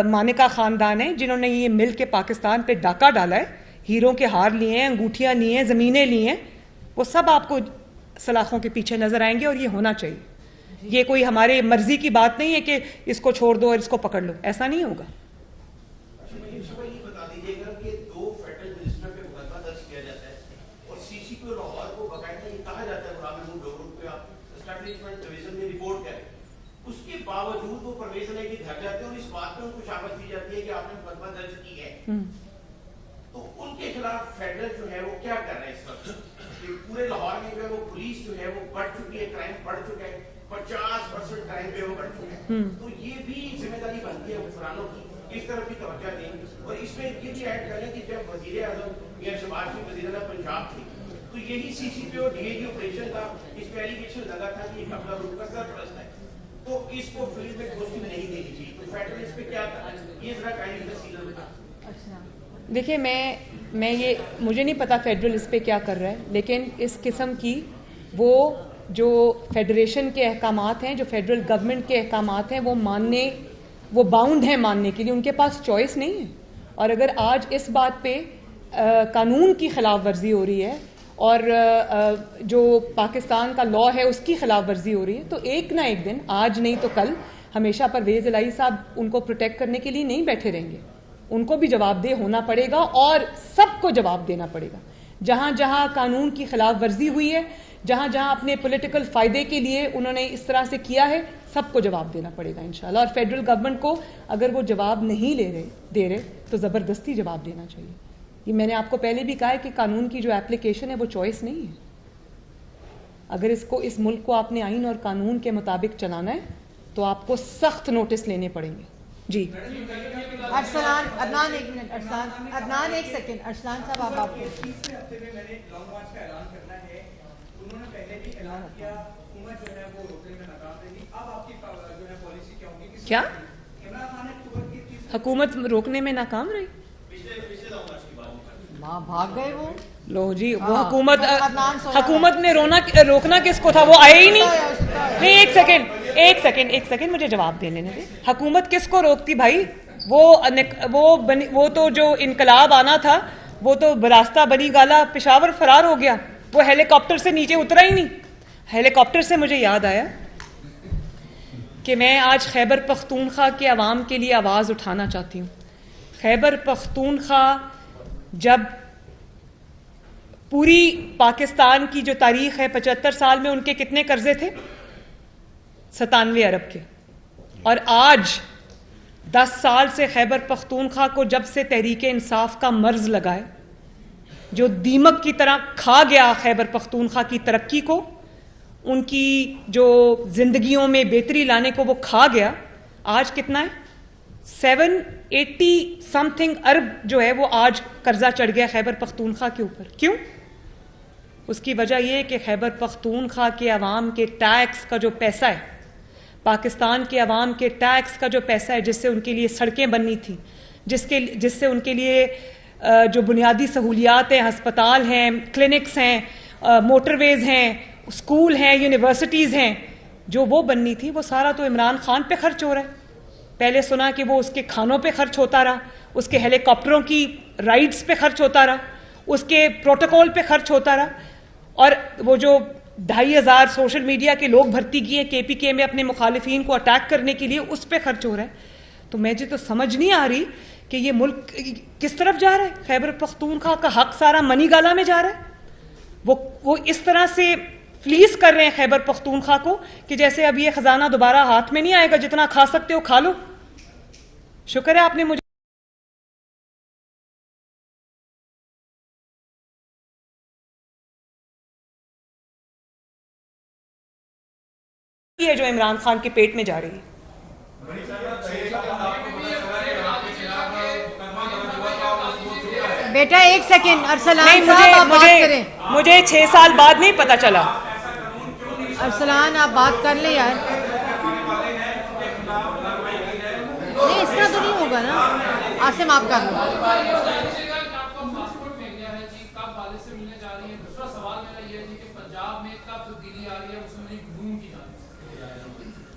مانکا خاندان ہیں جنہوں نے یہ مل کے پاکستان پہ ڈاکہ ڈالا ہے, ہیروں کے ہار لیے ہیں, انگوٹھیاں لی ہیں, زمینیں لی ہیں, وہ سب آپ کو سلاخوں کے پیچھے نظر آئیں گے. اور یہ ہونا چاہیے. یہ کوئی ہمارے مرضی کی بات نہیں ہے کہ اس کو چھوڑ دو اور اس کو پکڑ لو, ایسا نہیں ہوگا. اس کے باوجود وہ پرویز علیہ کی گھر جاتے ہیں اور اس بات میں ان کو شامل کی جاتی ہے کہ آپ نے مقدمہ درج کی ہے, تو ان کے خلاف فیڈرل جو ہے وہ کیا کر رہے ہیں اس وقت؟ پورے لاہور میں جو ہے وہ پولیس جو ہے وہ بڑھ چکی ہے, کرائم بڑھ چکا ہے, 50% کرائم پہ وہ بڑھ چکا ہے. تو یہ بھی ذمہ داری بنتی ہے حکمرانوں کی, اس طرف بھی توجہ دیں. اور اس میں یہ بھی ایڈ کریں کہ جب وزیر اعظم میاں شہباز شریف وزیر اعلیٰ پنجاب تھے تو یہی سی سی پی اور ڈی اے جی آپریشن تھا, اس پہ ایلیگیشن لگا تھا کہ یہ قبضہ روک کا سرپرست ہے, تو اس کو فیلڈ میں کوشش نہیں دینی چاہیے. تو فیڈرل اس پہ کیا کرنا ہے, یہ ذرا کائنڈلی تفصیل بتا. دیکھیں میں یہ مجھے نہیں پتا فیڈرل اس پہ کیا کر رہا ہے, لیکن اس قسم کی وہ جو فیڈریشن کے احکامات ہیں, جو فیڈرل گورنمنٹ کے احکامات ہیں, وہ باؤنڈ ہیں ماننے کے لیے, ان کے پاس چوائس نہیں ہے. اور اگر آج اس بات پہ قانون کی خلاف ورزی ہو رہی ہے اور جو پاکستان کا لا ہے اس کی خلاف ورزی ہو رہی ہے, تو ایک نہ ایک دن, آج نہیں تو کل, ہمیشہ پرویز الہی صاحب ان کو پروٹیکٹ کرنے کے لیے نہیں بیٹھے رہیں گے. ان کو بھی جواب دہ ہونا پڑے گا اور سب کو جواب دینا پڑے گا. جہاں جہاں قانون کی خلاف ورزی ہوئی ہے, جہاں جہاں اپنے پولیٹیکل فائدے کے لیے انہوں نے اس طرح سے کیا ہے, سب کو جواب دینا پڑے گا انشاءاللہ. اور فیڈرل گورنمنٹ کو اگر وہ جواب نہیں دے رہے تو زبردستی جواب دینا چاہیے. یہ میں نے آپ کو پہلے بھی کہا ہے کہ قانون کی جو اپلیکیشن ہے وہ چوائس نہیں ہے. اگر اس ملک کو آپ نے آئین اور قانون کے مطابق چلانا ہے تو آپ کو سخت نوٹس لینے پڑیں گے. جی ارسلان, عدنان ایک منٹ, عدنان ایک سیکنڈ, ارسلان صاحب آپ تیسرے ہفتے میں نے لانگ مارچ کا اعلان کرنا ہے. انہوں نے پہلے بھی اعلان کیا, حکومت جو ہے وہ روکنے میں ناکام رہی. اب آپ کی جو ہے پالیسی کیا ہوگی؟ کیا عمران خان نے حکومت روکنے میں ناکام رہی؟ بھاگ گئے وہ. لو جی, وہ حکومت نے روکنا کس کو تھا, وہ آئے ہی نہیں. ایک سیکنڈ مجھے جواب دینے دیں. حکومت کس کو روکتی بھائی؟ وہ تو جو انقلاب آنا تھا وہ تو براستہ بنی گالا پشاور فرار ہو گیا, وہ ہیلی کاپٹر سے نیچے اترا ہی نہیں. ہیلی کاپٹر سے مجھے یاد آیا کہ میں آج خیبر پختونخوا کے عوام کے لیے آواز اٹھانا چاہتی ہوں. خیبر پختونخوا جب پوری پاکستان کی جو تاریخ ہے 75 سال میں ان کے کتنے قرضے تھے؟ 97 ارب کے. اور آج 10 سال سے خیبر پختونخوا کو جب سے تحریک انصاف کا مرض لگا ہے, جو دیمک کی طرح کھا گیا خیبر پختونخوا کی ترقی کو, ان کی جو زندگیوں میں بہتری لانے کو وہ کھا گیا, آج کتنا ہے؟ 780 سم تھنگ ارب جو ہے وہ آج قرضہ چڑھ گیا خیبر پختونخوا کے اوپر. کیوں؟ اس کی وجہ یہ ہے کہ خیبر پختونخوا کے عوام کے ٹیکس کا جو پیسہ ہے, پاکستان کے عوام کے ٹیکس کا جو پیسہ ہے, جس سے ان کے لیے سڑکیں بننی تھیں, جس سے ان کے لیے جو بنیادی سہولیات ہیں, ہسپتال ہیں, کلینکس ہیں, موٹر ویز ہیں, اسکول ہیں, یونیورسٹیز ہیں, جو وہ بننی تھی, وہ سارا تو عمران خان پہ خرچ ہو رہا ہے. پہلے سنا کہ وہ اس کے کھانوں پہ خرچ ہوتا رہا, اس کے ہیلی کاپٹروں کی رائڈز پہ خرچ ہوتا رہا, اس کے پروٹوکول پہ خرچ ہوتا رہا, اور وہ جو 2500 سوشل میڈیا کے لوگ بھرتی کیے کے پی کے میں اپنے مخالفین کو اٹیک کرنے کے لیے, اس پہ خرچ ہو رہا ہے. تو مجھے تو سمجھ نہیں آ رہی کہ یہ ملک کس طرف جا رہا ہے. خیبر پختونخوا کا حق سارا منی گالا میں جا رہا ہے. وہ اس طرح سے فلیس کر رہے ہیں خیبر پختونخوا کو کہ جیسے اب یہ خزانہ دوبارہ ہاتھ میں نہیں آئے گا, جتنا کھا سکتے ہو کھا لو. شکر ہے آپ نے مجھے یہ جو عمران خان کے پیٹ میں جا رہی ہے. بیٹا ایک سیکنڈ, ارسلان نہیں, صاحب آپ بات کریں. مجھے 6 سال بعد نہیں پتا چلا. ارسلان آپ بات کر لیں یار. نہیں اس طرح تو نہیں ہوگا نا. عاصم آپ کر لو.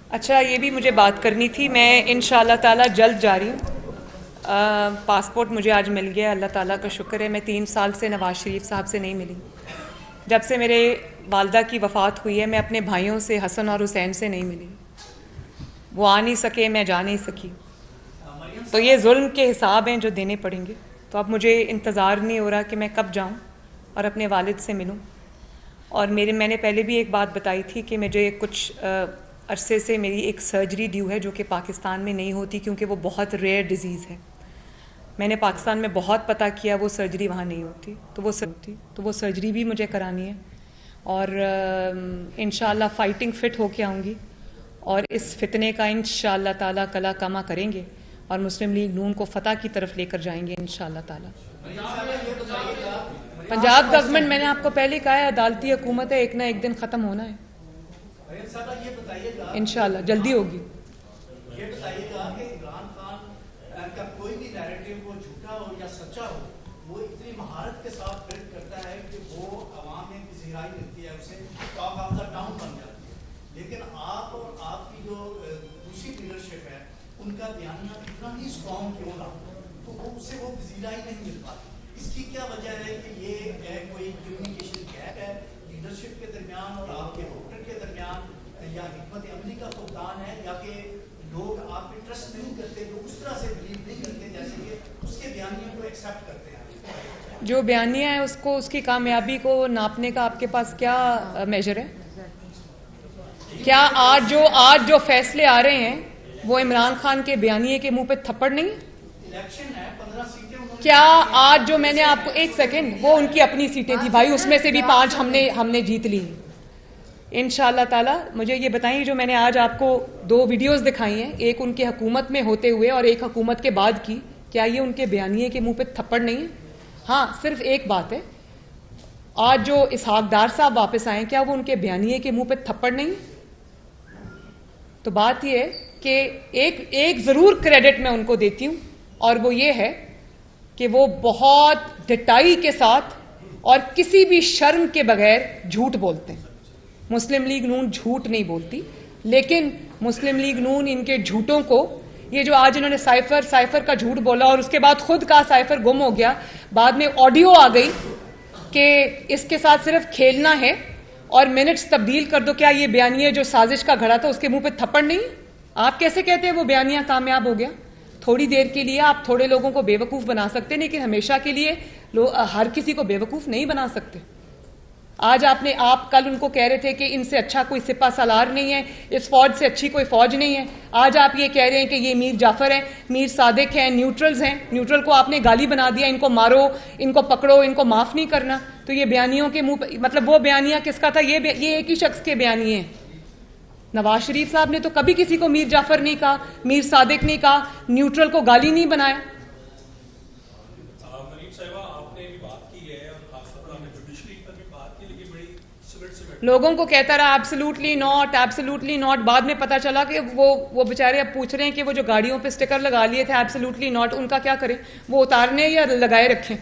اچھا, یہ بھی مجھے بات کرنی تھی. میں انشاءاللہ تعالی جلد جا رہی ہوں. پاسپورٹ مجھے آج مل گیا, اللہ تعالیٰ کا شکر ہے. میں 3 سال سے نواز شریف صاحب سے نہیں ملی. جب سے میرے والدہ کی وفات ہوئی ہے میں اپنے بھائیوں سے, حسن اور حسین سے نہیں ملی. وہ آ نہیں سکے, میں جا نہیں سکی. تو یہ ظلم کے حساب ہیں جو دینے پڑیں گے. تو اب مجھے انتظار نہیں ہو رہا کہ میں کب جاؤں اور اپنے والد سے ملوں. اور میں نے پہلے بھی ایک بات بتائی تھی کہ مجھے کچھ عرصے سے میری ایک سرجری ڈیو ہے جو کہ پاکستان میں نہیں ہوتی کیونکہ وہ بہت ریئر ڈیزیز ہے. میں نے پاکستان میں بہت پتہ کیا, وہ سرجری وہاں نہیں ہوتی. تو وہ سرجری بھی مجھے کرانی ہے. اور انشاءاللہ فائٹنگ فٹ ہو کے آؤں گی اور اس فتنے کا انشاءاللہ تعالیٰ کلا کما کریں گے اور مسلم لیگ نون کو فتح کی طرف لے کر جائیں گے انشاءاللہ تعالیٰ. پنجاب گورنمنٹ, میں نے آپ کو پہلے کہا ہے, عدالتی حکومت ہے, ایک نہ ایک دن ختم ہونا ہے انشاءاللہ, جلدی ہوگی. یہ بتائیے گا کہ عمران خان کا کوئی بھی نیریٹو وہ جھوٹا ہو یا سچا ہو, وہ اتنی مہارت کے ساتھ پرنٹ کرتا ہے کہ وہ عوام میں پذیرائی ملتی ہے, اسے ٹاک آف دا ٹاؤن بن جاتی ہے. لیکن آپ اور آپ کی جو دوسری لیڈرشپ ہے ان کا بیانیہ اتنا ہی اسٹرانگ کیوں رہا, تو وہ اسے وہ پذیرائی نہیں مل پاتی. اس کی کیا وجہ ہے کہ یہ کوئی کمیونیکیشن گیپ ہے لیڈرشپ کے درمیان اور آپ کے ووٹر کے درمیان, یا حکمت عملی کا فقدان ہے, یا کہ لوگ آپ پہ ٹرسٹ نہیں کرتے, جو اس طرح سے بلیو نہیں کرتے جیسے کہ اس کے بیانیے کو ایکسیپٹ کرتے ہیں. جو بیانیہ ہے اس کو, اس کی کامیابی کو ناپنے کا آپ کے پاس کیا میجر ہے؟ کیا آج جو فیصلے آ رہے ہیں وہ عمران خان کے بیانیے کے منہ پہ تھپڑ نہیں ہے؟ الیکشن ہے, 15 سیٹیں کیا آج جو میں نے آپ کو, ایک سیکنڈ, وہ ان کی اپنی سیٹیں تھی بھائی, اس میں سے بھی 5 ہم نے جیت لی انشاءاللہ تعالی. مجھے یہ بتائیں, جو میں نے آج آپ کو 2 ویڈیوز دکھائی ہیں, ایک ان کی حکومت میں ہوتے ہوئے اور ایک حکومت کے بعد کی, کیا یہ ان کے بیانیے کے منہ پہ تھپڑ نہیں ہے؟ ہاں, صرف ایک بات ہے, آج جو اسحاق ڈار صاحب واپس آئے, کیا وہ ان کے بیانیے کے منہ پہ تھپڑ نہیں ہے؟ تو بات یہ ہے کہ ایک ضرور کریڈٹ میں ان کو دیتی ہوں, اور وہ یہ ہے کہ وہ بہت ڈٹائی کے ساتھ اور کسی بھی شرم کے بغیر جھوٹ بولتے ہیں. مسلم لیگ نون جھوٹ نہیں بولتی, لیکن مسلم لیگ نون ان کے جھوٹوں کو, یہ جو آج انہوں نے سائفر کا جھوٹ بولا اور اس کے بعد خود کا سائفر گم ہو گیا, بعد میں آڈیو آ گئی کہ اس کے ساتھ صرف کھیلنا ہے اور منٹس تبدیل کر دو, کیا یہ بیانیہ جو سازش کا گھڑا تھا اس کے منہ پہ تھپڑ نہیں؟ آپ کیسے کہتے ہیں وہ بیانیہ کامیاب ہو گیا؟ تھوڑی دیر کے لیے آپ تھوڑے لوگوں کو بے وقوف بنا سکتے ہیں, لیکن ہمیشہ کے لیے ہر کسی کو بے وقوف نہیں بنا سکتے. آج آپ کل ان کو کہہ رہے تھے کہ ان سے اچھا کوئی سپہ سالار نہیں ہے, اس فوج سے اچھی کوئی فوج نہیں ہے. آج آپ یہ کہہ رہے ہیں کہ یہ میر جعفر ہیں, میر صادق ہیں, نیوٹرلز ہیں. نیوٹرل کو آپ نے گالی بنا دیا, ان کو مارو, ان کو پکڑو, ان کو معاف نہیں کرنا. تو یہ بیانیوں کے منہ, مطلب وہ بیانیہ کس کا تھا؟ یہ ایک ہی شخص کے بیانیے ہیں. نواز شریف صاحب نے تو کبھی کسی کو میر جعفر نہیں کہا, میر صادق نہیں کہا, نیوٹرل کو گالی نہیں بنایا. لوگوں کو کہتا رہا ایبسلوٹلی ناٹ, بعد میں پتا چلا کہ وہ بیچارے اب پوچھ رہے ہیں کہ وہ جو گاڑیوں پہ سٹیکر لگا لیے تھے ایبسلوٹلی ناٹ, ان کا کیا کریں, وہ اتارنے یا لگائے رکھیں.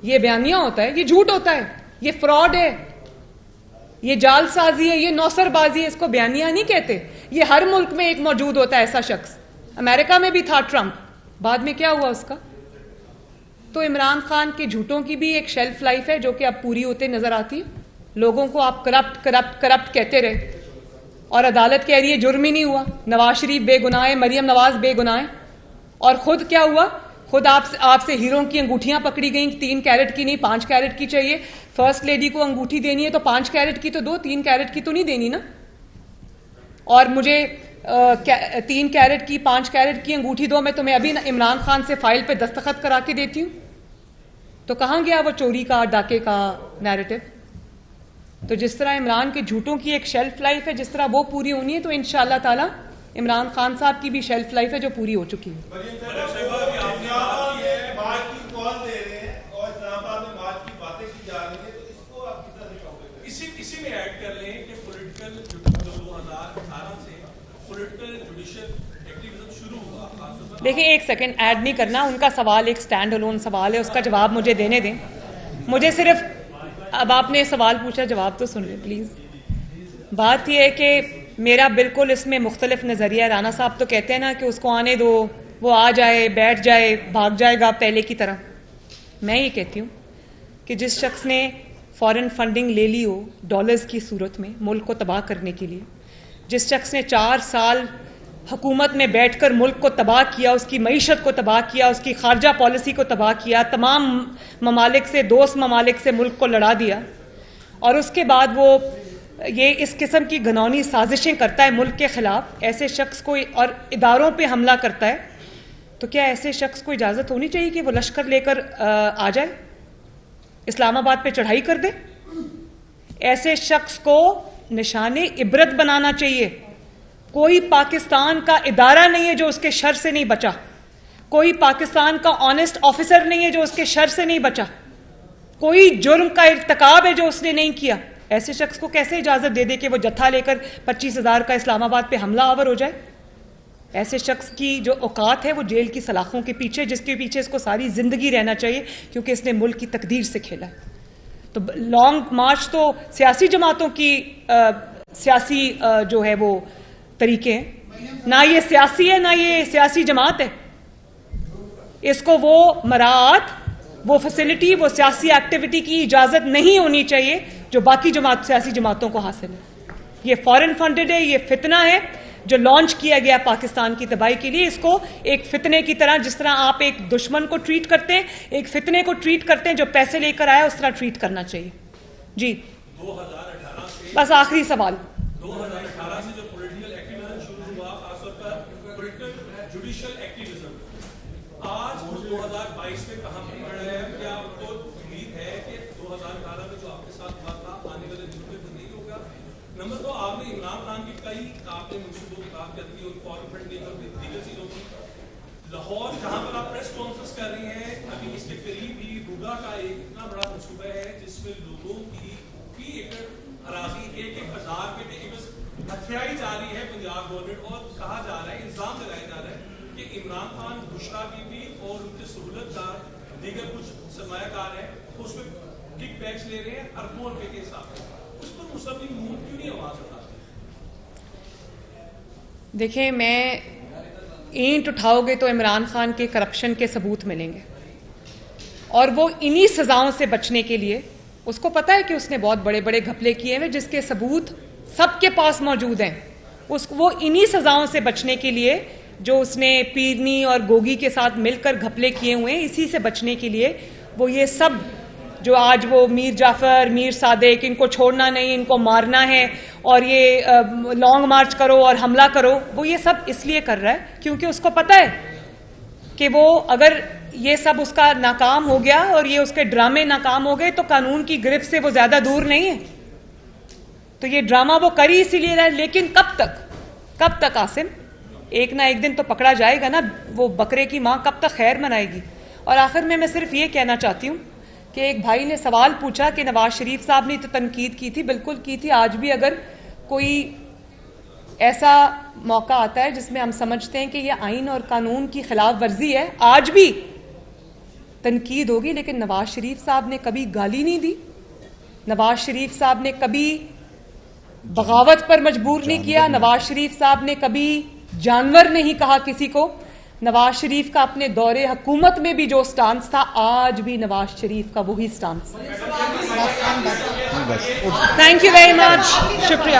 یہ بیانیہ ہوتا ہے, یہ جھوٹ ہوتا ہے, یہ فراڈ ہے, یہ جال سازی ہے, یہ نوسر بازی ہے. اس کو بیانیہ نہیں کہتے. یہ ہر ملک میں ایک موجود ہوتا ہے ایسا شخص. امریکہ میں بھی تھا ٹرمپ, بعد میں کیا ہوا اس کا؟ تو عمران خان کے جھوٹوں کی بھی ایک شیلف لائف ہے جو کہ اب پوری ہوتے نظر آتی ہے. لوگوں کو آپ کرپٹ کہتے رہے, اور عدالت کہہ رہی ہے جرم ہی نہیں ہوا, نواز شریف بے گناہ ہے, مریم نواز بے گناہ ہے, اور خود کیا ہوا؟ خود آپ سے ہیروں کی انگوٹھیاں پکڑی گئیں 3 کیرٹ کی نہیں 5 کیرٹ کی چاہیے. فرسٹ لیڈی کو انگوٹھی دینی ہے تو 5 کیرٹ کی تو دو, 3 کیرٹ کی تو نہیں دینی نا. اور مجھے 3 کیرٹ کی 5 کیرٹ کی انگوٹھی دو, میں تمہیں ابھی عمران خان سے فائل پہ دستخط کرا کے دیتی ہوں. تو کہاں گیا وہ چوری کا ڈاکے کا نیریٹو؟ تو جس طرح عمران کے جھوٹوں کی ایک شیلف لائف ہے, جس طرح وہ پوری ہونی ہے, تو انشاءاللہ تعالی عمران خان صاحب کی بھی شیلف لائف ہے جو پوری ہو چکی ہے. اسی میں ایڈ کر لیں کہ پولیٹیکل 2018 سے پولیٹیکل جوڈیشل ایکٹیویزم شروع ہوا. دیکھیں ایک سیکنڈ ایڈ نہیں کرنا, ان کا سوال ایک سٹینڈ الون سوال ہے, اس کا جواب مجھے دینے دیں. مجھے صرف اب آپ نے سوال پوچھا, جواب تو سن لیں پلیز. بات یہ ہے کہ میرا بالکل اس میں مختلف نظریہ ہے. رانا صاحب تو کہتے ہیں نا کہ اس کو آنے دو, وہ آ جائے, بیٹھ جائے, بھاگ جائے گا پہلے کی طرح. میں یہ کہتی ہوں کہ جس شخص نے فارن فنڈنگ لے لی ہو ڈالرز کی صورت میں ملک کو تباہ کرنے کے لیے, جس شخص نے 4 سال حکومت میں بیٹھ کر ملک کو تباہ کیا, اس کی معیشت کو تباہ کیا, اس کی خارجہ پالیسی کو تباہ کیا, تمام ممالک سے, دوست ممالک سے ملک کو لڑا دیا, اور اس کے بعد وہ یہ اس قسم کی گھنونی سازشیں کرتا ہے ملک کے خلاف, ایسے شخص کو اور اداروں پہ حملہ کرتا ہے, تو کیا ایسے شخص کو اجازت ہونی چاہیے کہ وہ لشکر لے کر آ جائے, اسلام آباد پہ چڑھائی کر دے؟ ایسے شخص کو نشان عبرت بنانا چاہیے. کوئی پاکستان کا ادارہ نہیں ہے جو اس کے شر سے نہیں بچا, کوئی پاکستان کا آنیسٹ آفیسر نہیں ہے جو اس کے شر سے نہیں بچا, کوئی جرم کا ارتکاب ہے جو اس نے نہیں کیا. ایسے شخص کو کیسے اجازت دے دے کہ وہ جتھا لے کر 25,000 کا اسلام آباد پہ حملہ آور ہو جائے؟ ایسے شخص کی جو اوقات ہے وہ جیل کی سلاخوں کے پیچھے, جس کے پیچھے اس کو ساری زندگی رہنا چاہیے کیونکہ اس نے ملک کی تقدیر سے کھیلا ہے. تو لانگ مارچ تو سیاسی جماعتوں کی سیاسی جو ہے وہ طریقے ہیں, نہ یہ سیاسی ہے نہ یہ سیاسی جماعت ہے. اس کو وہ مراعات, وہ فیسلٹی, وہ سیاسی ایکٹیویٹی کی اجازت نہیں ہونی چاہیے جو باقی سیاسی جماعتوں کو حاصل ہے. یہ فارن فنڈڈ ہے, یہ فتنہ ہے جو لانچ کیا گیا پاکستان کی تباہی کے لیے. اس کو ایک فتنے کی طرح, جس طرح آپ ایک دشمن کو ٹریٹ کرتے ہیں, ایک فتنے کو ٹریٹ کرتے ہیں جو پیسے لے کر آیا, اس طرح ٹریٹ کرنا چاہیے. جی 2018 سے بس آخری سوال. 2018 سے جو پولیٹیکل ایکٹیویزم شروع ہوا, خاص طور پر پولیٹیکل جوڈیشل ایکٹیویزم, آج 2022 میں کہاں پہ پڑ رہے ہیں؟ کیا آپ کو امید ہے کہ 2018 میں جو آپ کے ساتھ ہوا تھا آنے والے دنوں میں تو نہیں ہوگا؟ نمبر 2, آپ نے عمران خان کی کئی آپ نے منصوبوں کی بات کر دی, اور فارن فنڈنگ اور دیگر چیزوں کی. لاہور جہاں پر آپ پریس کانفرنس کر رہی ہیں, ابھی اس کے قریب ہی روگا کا ایک اتنا بڑا منصوبہ ہے جس میں لوگوں کی فی ایکڑ اراضی 1,000 روپے کے عوض ہتھیائی جا رہی ہے پنجاب گورنمنٹ, اور کہا جا رہا ہے, الزام لگایا جا رہا ہے کہ عمران خان, بشرا بی بی اور ان کے سہولت دار دیگر کچھ سرمایہ کار ہیں, اس میں کک بیکس لے رہے ہیں اربوں روپے کے حساب سے. اس پر مسلم منہ کیوں نہیں آواز اٹھاتے؟ دیکھیں, میں اینٹ اٹھاؤ گے تو عمران خان کے کرپشن کے ثبوت ملیں گے, اور وہ انہی سزاؤں سے بچنے کے لیے, اس کو پتہ ہے کہ اس نے بہت بڑے بڑے گھپلے کیے ہیں جس کے ثبوت سب کے پاس موجود ہیں, وہ انہی سزاؤں سے بچنے کے لیے جو اس نے پیرنی اور گوگی کے ساتھ مل کر گھپلے کیے ہوئے ہیں, اسی سے بچنے کے لیے وہ یہ سب جو آج وہ میر جعفر, میر صادق, ان کو چھوڑنا نہیں, ان کو مارنا ہے, اور یہ لانگ مارچ کرو اور حملہ کرو, وہ یہ سب اس لیے کر رہا ہے کیونکہ اس کو پتہ ہے کہ وہ اگر یہ سب اس کا ناکام ہو گیا اور یہ اس کے ڈرامے ناکام ہو گئے تو قانون کی گرفت سے وہ زیادہ دور نہیں ہے. تو یہ ڈرامہ وہ کر ہی اسی لیے رہا ہے. لیکن کب تک عاصم, ایک نہ ایک دن تو پکڑا جائے گا نا, وہ بکرے کی ماں کب تک خیر منائے گی. اور آخر میں صرف یہ کہنا چاہتی ہوں کہ ایک بھائی نے سوال پوچھا کہ نواز شریف صاحب نے تو تنقید کی تھی, بالکل کی تھی. آج بھی اگر کوئی ایسا موقع آتا ہے جس میں ہم سمجھتے ہیں کہ یہ آئین اور قانون کی خلاف ورزی ہے, آج بھی تنقید ہوگی. لیکن نواز شریف صاحب نے کبھی گالی نہیں دی, نواز شریف صاحب نے کبھی بغاوت پر مجبور نہیں کیا, نواز شریف صاحب نے کبھی جانور نہیں کہا کسی کو. نواز شریف کا اپنے دور حکومت میں بھی جو سٹانس تھا, آج بھی نواز شریف کا وہی stance. Thank you very much, شکریہ.